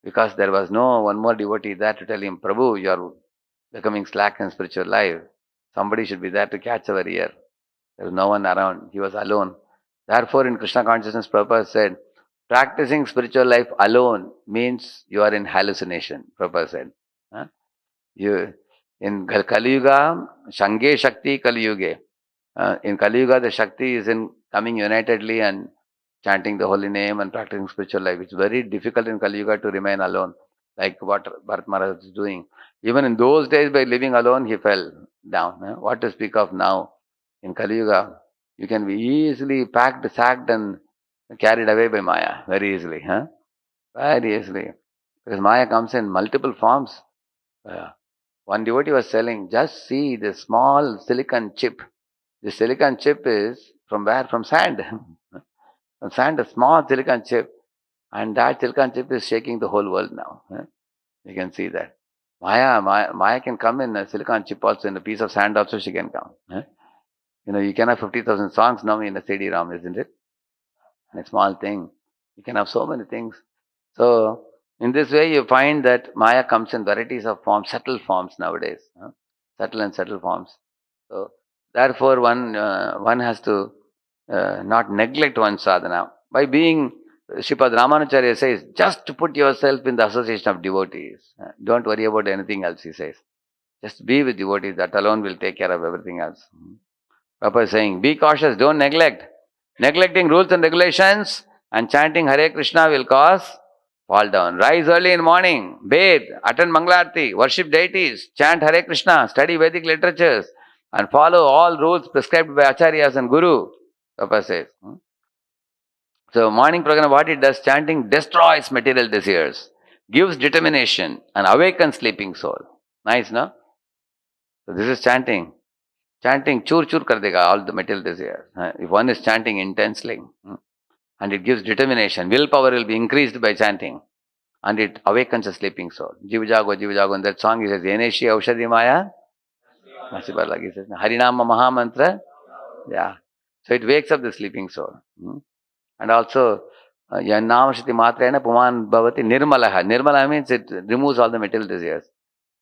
Because there was no one more devotee there to tell him, Prabhu, you are becoming slack in spiritual life. Somebody should be there to catch our ear. There was no one around. He was alone. Therefore, in Krishna consciousness, Prabhupada said, practicing spiritual life alone means you are in hallucination, Prabhupada said. In Kali Yuga, Shange Shakti Kali Yuge. In Kali Yuga, the Shakti is in coming unitedly and chanting the holy name and practicing spiritual life. It's very difficult in Kali Yuga to remain alone, like what Bharat Maharaj is doing. Even in those days, by living alone, he fell down. What to speak of now? In Kali Yuga, you can be easily packed, sacked, and carried away by Maya very easily. Very easily. Because Maya comes in multiple forms. One devotee was telling, just see the small silicon chip. The silicon chip is from where? From sand. From sand, a small silicon chip. And that silicon chip is shaking the whole world now. You can see that. Maya can come in a silicon chip also, in a piece of sand also she can come. You can have 50,000 songs now in a CD-ROM, isn't it? A small thing. You can have so many things. So, in this way you find that Maya comes in varieties of forms, subtle forms nowadays. Subtle forms. So, therefore one has to not neglect one's sadhana. By being, Sripad Ramanacharya says, just to put yourself in the association of devotees. Don't worry about anything else, he says. Just be with devotees, that alone will take care of everything else. Prabhupada is saying, be cautious, don't neglect. Neglecting rules and regulations and chanting Hare Krishna will cause fall down. Rise early in the morning, bathe, attend Mangalarti, worship deities, chant Hare Krishna, study Vedic literatures, and follow all rules prescribed by Acharyas and Guru, Prabhupada says. So morning program, what it does, chanting destroys material desires, gives determination and awakens sleeping soul. Nice, no? So this is chanting. Chanting chur chur kar dega all the material desires. If one is chanting intensely, and it gives determination, willpower will be increased by chanting, and it awakens a sleeping soul. Jiv jago, in that song he says, Yeneshi Aushadhi Maya, Masibar he says, Harinama Mahamantra, yeah. So it wakes up the sleeping soul. And also, Yanamashati Matrayana Puman Bhavati Nirmalaha. Nirmala means it removes all the material desires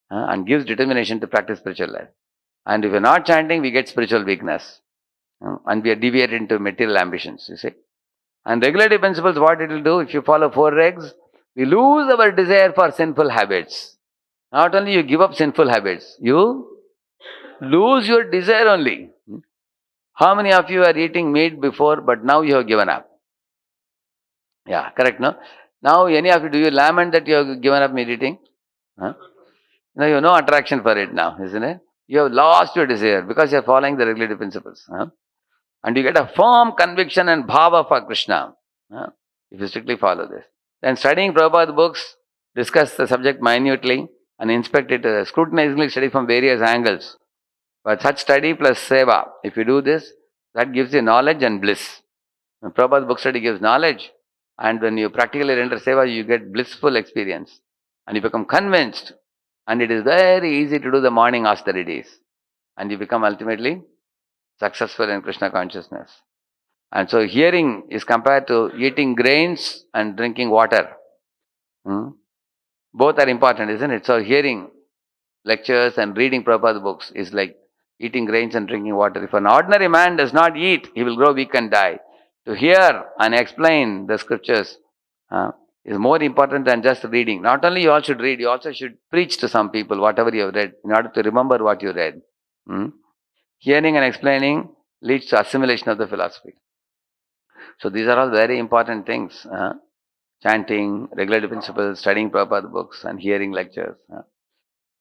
and gives determination to practice spiritual life. And if we're not chanting, we get spiritual weakness. And we are deviated into material ambitions, you see. And regulative principles, what it will do, if you follow 4 regs, we lose our desire for sinful habits. Not only you give up sinful habits, you lose your desire only. How many of you are eating meat before, but now you have given up? Yeah, correct, no? Now, any of you, do you lament that you have given up meat eating? Huh? No, you have no attraction for it now, isn't it? You have lost your desire because you are following the regulative principles. And you get a firm conviction and bhava for Krishna. If you strictly follow this. Then studying Prabhupada books, discuss the subject minutely and inspect it, scrutinizingly study from various angles. But such study plus seva, if you do this, that gives you knowledge and bliss. When Prabhupada book study gives knowledge, and when you practically render seva, you get blissful experience. And you become convinced. And it is very easy to do the morning austerities. And you become ultimately successful in Krishna consciousness. And so hearing is compared to eating grains and drinking water. Both are important, isn't it? So hearing lectures and reading Prabhupada books is like eating grains and drinking water. If an ordinary man does not eat, he will grow weak and die. To hear and explain the scriptures is more important than just reading. Not only you all should read, you also should preach to some people whatever you have read in order to remember what you read. Hearing and explaining leads to assimilation of the philosophy. So these are all very important things. Chanting, regulative principles, studying Prabhupada books and hearing lectures.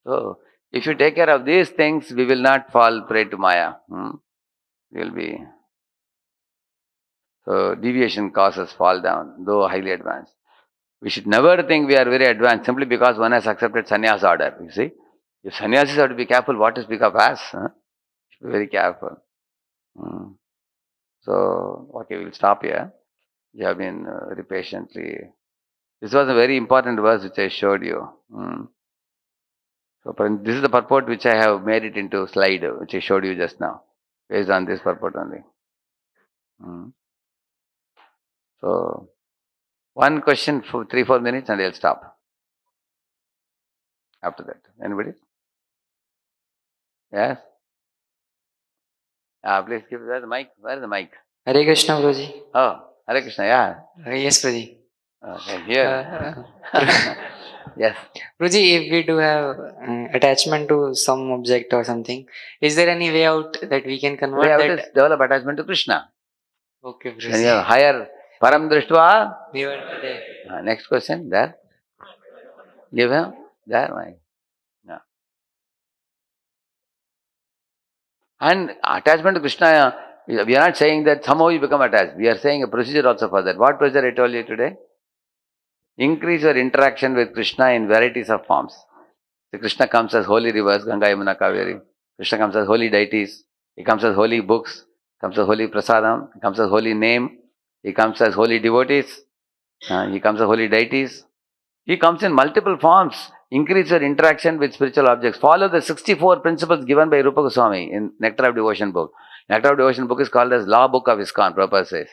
So if you take care of these things, we will not fall prey to Maya. We will be... So deviation causes fall down, though highly advanced. We should never think we are very advanced simply because one has accepted sannyas order. You see, if sannyasis have to be careful what to speak of us, should be very careful. So, okay, we'll stop here. You have been very patiently. This was a very important verse which I showed you. So, this is the purport which I have made it into slide which I showed you just now, based on this purport only. So, one question for 3-4 minutes and I'll stop. After that, anybody? Yes? Please give the mic. Where is the mic? Hare Krishna, Guruji. Oh, Hare Krishna, yeah. Yes, Guruji. Okay, here. Yes. Guruji, if we do have attachment to some object or something, is there any way out that we can convert Way out that? is develop attachment to Krishna. Okay, When you Guruji. have higher param drishtva. We were there. Next question, there. Give him. There, mic. Yeah. And attachment to Krishna, we are not saying that somehow you become attached. We are saying a procedure also for that. What procedure I told you today? Increase your interaction with Krishna in varieties of forms. So Krishna comes as holy rivers, Ganga, Yamuna, Kaveri. Krishna comes as holy deities. He comes as holy books. Comes as holy prasadam. He comes as holy name. He comes as holy devotees. He comes as holy deities. He comes in multiple forms. Increase your interaction with spiritual objects. Follow the 64 principles given by Rupa Goswami in Nectar of Devotion book. Nectar of Devotion book is called as Law Book of ISKCON, Prabhupada says.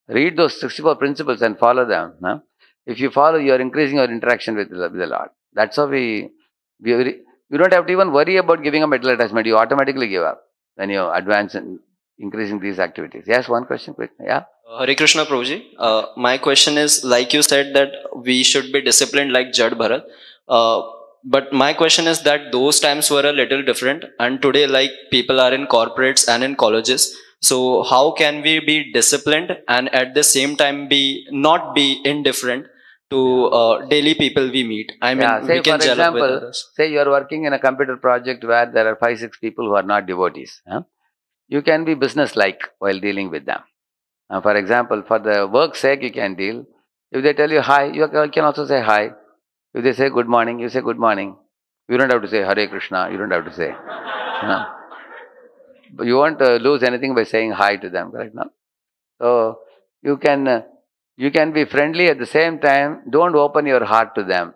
Read those 64 principles and follow them. If you follow, you are increasing your interaction with the Lord. That's how we don't have to even worry about giving up mental attachment. You automatically give up when you advance in increasing these activities. Yes, one question quick. Yeah. Hare Krishna Prabhuji. My question is, like you said that we should be disciplined like Jad Bharat. But my question is that those times were a little different, and today like people are in corporates and in colleges. So how can we be disciplined and at the same time not be indifferent to daily people we meet? I mean, Say we can for gel up with example, others. say you are working in a computer project where there are 5-6 people who are not devotees. You can be business-like while dealing with them. For example, for the work's sake, you can deal. If they tell you hi, you can also say hi. If they say good morning, you say good morning. You don't have to say Hare Krishna. You don't have to say. But you won't lose anything by saying hi to them, correct? No? So you can uh, you can be friendly at the same time. Don't open your heart to them.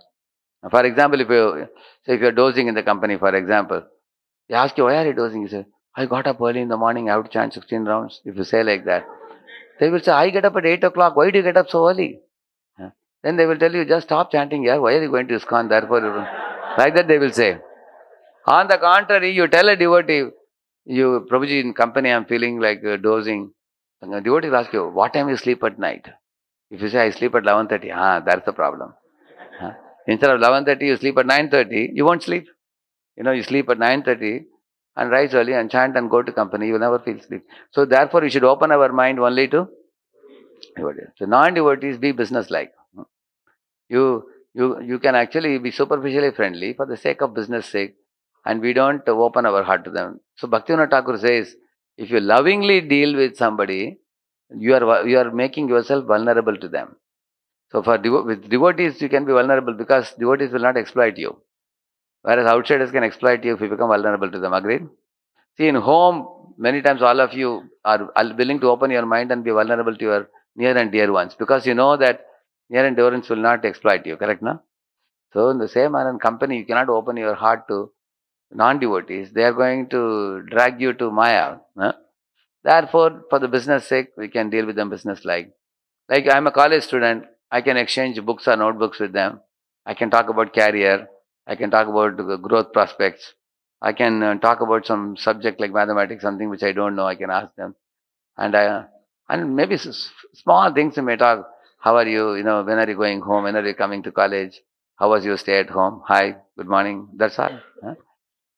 For example, if you're dozing in the company, for example, they ask you why are you dozing. You say, I got up early in the morning. I have to chant 16 rounds. If you say like that, they will say, I get up at 8 o'clock. Why do you get up so early? Huh? Then they will tell you, just stop chanting. Yeah, why are you going to ISKCON? Therefore, like that they will say. On the contrary, you tell a devotee, Prabhuji, in company, I'm feeling like dozing. And the devotee will ask you, what time you sleep at night? If you say, I sleep at 11:30, that's the problem. Huh? Instead of 11:30, you sleep at 9:30, you won't sleep. You sleep at 9:30 and rise early and chant and go to company, you will never feel sleep. So therefore, we should open our mind only to devotees. So non-devotees, be business-like. You can actually be superficially friendly for the sake of business sake, and we don't open our heart to them. So Bhaktivinoda Thakur says, if you lovingly deal with somebody, you are making yourself vulnerable to them. So with devotees, you can be vulnerable because devotees will not exploit you, whereas outsiders can exploit you if you become vulnerable to them. Agreed? See, in home, many times all of you are willing to open your mind and be vulnerable to your near and dear ones because you know that near and dear ones will not exploit you. Correct, no? So, in the same manner, in company, you cannot open your heart to non-devotees. They are going to drag you to Maya. Huh? Therefore, for the business sake, we can deal with them business-like. Like I'm a college student, I can exchange books or notebooks with them. I can talk about career. I can talk about the growth prospects. I can talk about some subject like mathematics, something which I don't know. I can ask them, and maybe small things we may talk. How are you? When are you going home? When are you coming to college? How was your stay at home? Hi, good morning. That's all. Huh?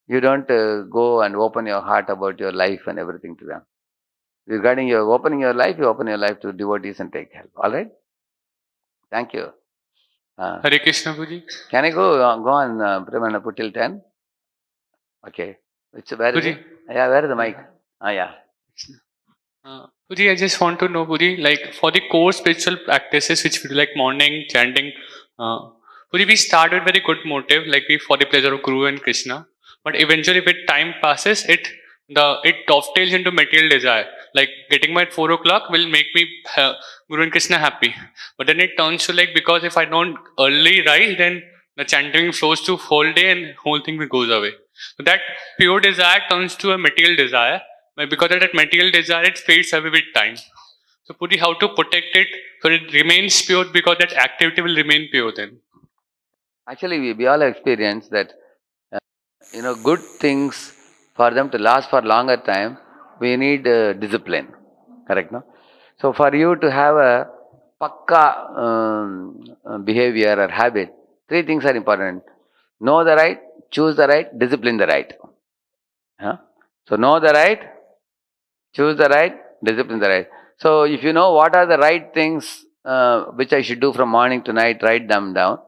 You don't go and open your heart about your life and everything to them. Regarding your opening your life, you open your life to devotees and take help. All right. Thank you. Hare Krishna Puji. Can I go on, Pramana, put till 10? Okay. Where is Puji. it? Yeah, where is the mic? Yeah. Puji, I just want to know, Puji, like for the core spiritual practices which we do, like morning, chanting, Puji, we start with very good motive, like we for the pleasure of Guru and Krishna. But eventually, with time passes, it dovetails into material desire. Like getting my at 4 o'clock will make me Guru and Krishna happy. But then it turns to like because if I don't early rise, then the chanting flows to whole day and whole thing goes away. So that pure desire turns to a material desire. But because of that material desire, it fades away with time. So, Puri, how to protect it so it remains pure because that activity will remain pure then? Actually, we all experience that, good things for them to last for longer time, we need discipline. Correct, no? So, for you to have a pakka behavior or habit, three things are important. Know the right, choose the right, discipline the right. Huh? So, know the right, choose the right, discipline the right. So, if you know what are the right things which I should do from morning to night, write them down.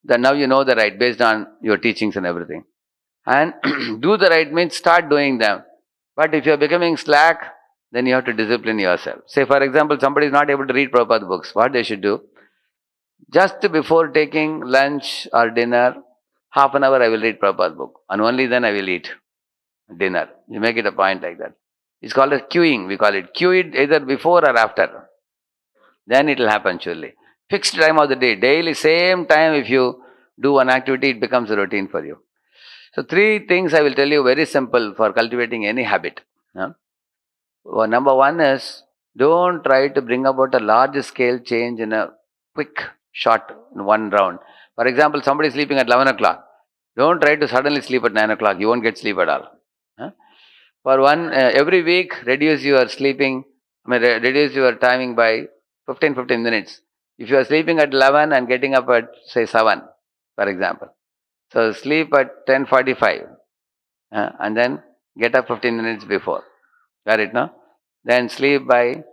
Then now you know the right based on your teachings and everything. And do the right means start doing them. But if you're becoming slack, then you have to discipline yourself. Say, for example, somebody is not able to read Prabhupada books. What they should do? Just before taking lunch or dinner, half an hour I will read Prabhupada book. And only then I will eat dinner. You make it a point like that. It's called as queuing, we call it. Queue it either before or after. Then it will happen surely. Fixed time of the day. Daily, same time, if you do one activity, it becomes a routine for you. So, three things I will tell you very simple for cultivating any habit. Well, number one is don't try to bring about a large scale change in a quick shot in one round. For example, somebody is sleeping at 11 o'clock. Don't try to suddenly sleep at 9 o'clock. You won't get sleep at all. Huh? For every week, reduce your sleeping, reduce your timing by 15 minutes. If you are sleeping at 11 and getting up at, say, 7, for example. So, sleep at 10:45 and then get up 15 minutes before. Got it, no? Then sleep by,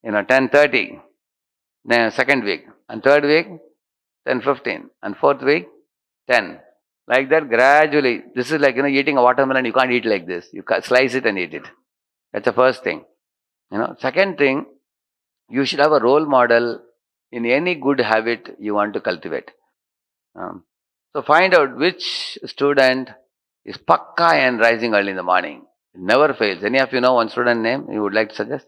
10:30. Then second week. And third week, 10:15. And fourth week, 10. Like that gradually. This is like, eating a watermelon. You can't eat like this. You slice it and eat it. That's the first thing. Second thing, You should have a role model in any good habit you want to cultivate. So find out which student is pakka and rising early in the morning. It never fails. Any of you know one student name you would like to suggest?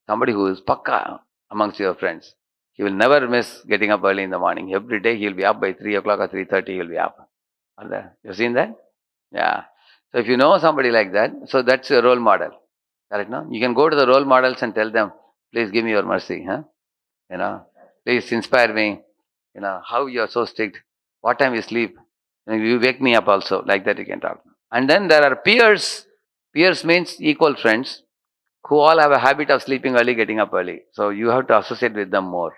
Somebody who is pakka amongst your friends. He will never miss getting up early in the morning. Every day he will be up by 3 o'clock or 3:30. He will be up. You've seen that? Yeah. So if you know somebody like that, so that's your role model. Correct? No? You can go to the role models and tell them, please give me your mercy. Please inspire me. How you are so strict. What time you sleep? You wake me up also. Like that you can talk. And then there are peers. Peers means equal friends who all have a habit of sleeping early, getting up early. So you have to associate with them more.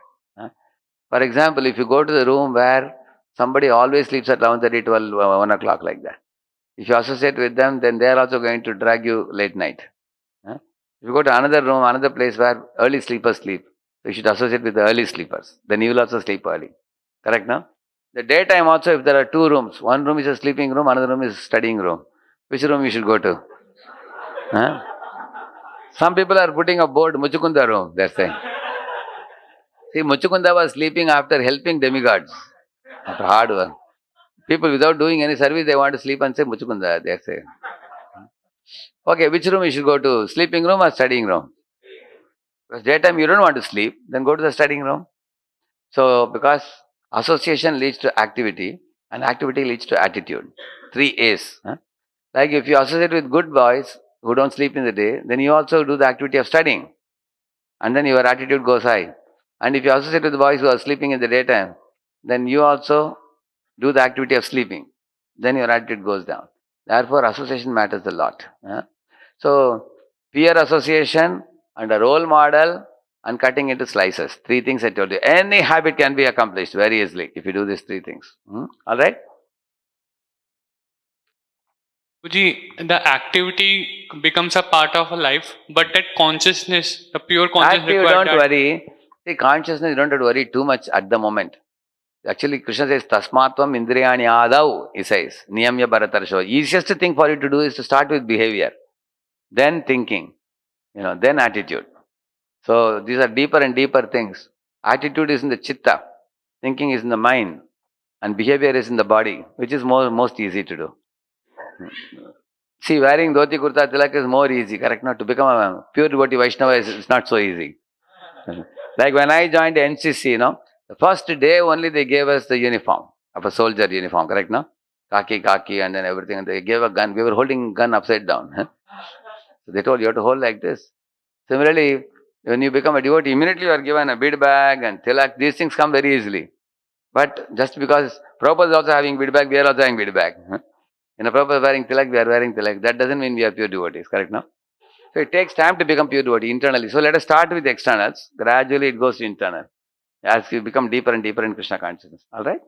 For example, if you go to the room where somebody always sleeps at 11:30, 12, 1 o'clock like that. If you associate with them, then they are also going to drag you late night. If you go to another room, another place where early sleepers sleep, so you should associate with the early sleepers. Then you will also sleep early. Correct, no? The daytime also, if there are two rooms, one room is a sleeping room, another room is a studying room. Which room you should go to? Some people are putting a board, Muchukunda room, they're saying. See, Muchukunda was sleeping after helping demigods. After hard work. People without doing any service, they want to sleep and say Muchukunda, they say. Okay, which room you should go to? Sleeping room or studying room? Because daytime you don't want to sleep, then go to the studying room. So, because association leads to activity, and activity leads to attitude. 3 A's. Like if you associate with good boys who don't sleep in the day, then you also do the activity of studying. And then your attitude goes high. And if you associate with boys who are sleeping in the daytime, then you also do the activity of sleeping. Then your attitude goes down. Therefore, association matters a lot. So, peer association and a role model and cutting into slices. 3 things I told you. Any habit can be accomplished very easily if you do these 3 things. All right? Guruji, the activity becomes a part of a life, but that consciousness, the pure consciousness Active, required don't worry. See, consciousness, you don't have to worry too much at the moment. Actually, Krishna says, Tasmatvam Indriyani Adav, he says, Niyamya Bharatarsho. Easiest thing for you to do is to start with behavior, then thinking, then attitude. So, these are deeper and deeper things. Attitude is in the chitta, thinking is in the mind, and behavior is in the body, which is most easy to do. See, wearing dhoti kurta tilak is more easy, correct? Not to become a pure devotee Vaishnava is not so easy. Like when I joined NCC, the first day only they gave us the uniform of a soldier uniform, correct? No? Khaki, and then everything. And they gave a gun. We were holding gun upside down. So they told you have to hold like this. Similarly, when you become a devotee, immediately you are given a bead bag and tilak. These things come very easily. But just because Prabhupada is also having bead bag, we are also having bead bag. Prabhupada is wearing tilak, we are wearing tilak. That doesn't mean we are pure devotees, correct? No? So it takes time to become pure devotee internally. So let us start with externals. Gradually it goes to internal. As you become deeper and deeper in Krishna consciousness. Alright?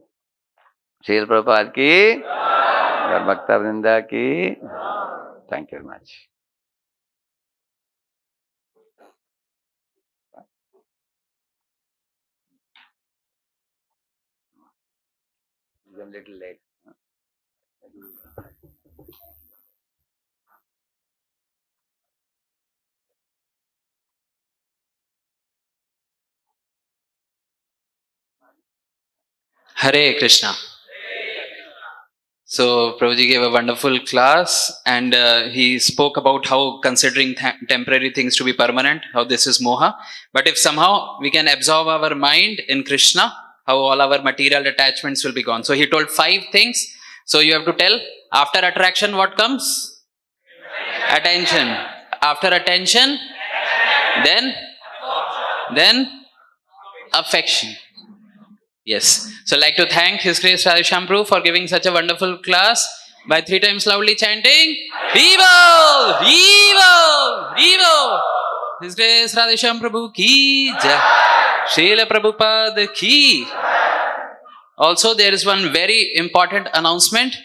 Srila Prabhupada ki, Gaur Bhakta Vrinda ki. Thank you very much. I'm a little late. Hare Krishna. So Prabhuji gave a wonderful class, and he spoke about how considering temporary things to be permanent, how this is moha. But if somehow we can absorb our mind in Krishna, how all our material attachments will be gone. So he told 5 things. So you have to tell, after attraction what comes? Attention. After attention, then affection. Yes. So I'd like to thank His Grace Radheshyam Prabhu for giving such a wonderful class by 3 times loudly chanting, Vivo! Vivo! Vivo! His Grace Radheshyam Prabhu ki jai. Srila Prabhupada ki. Also, there is one very important announcement.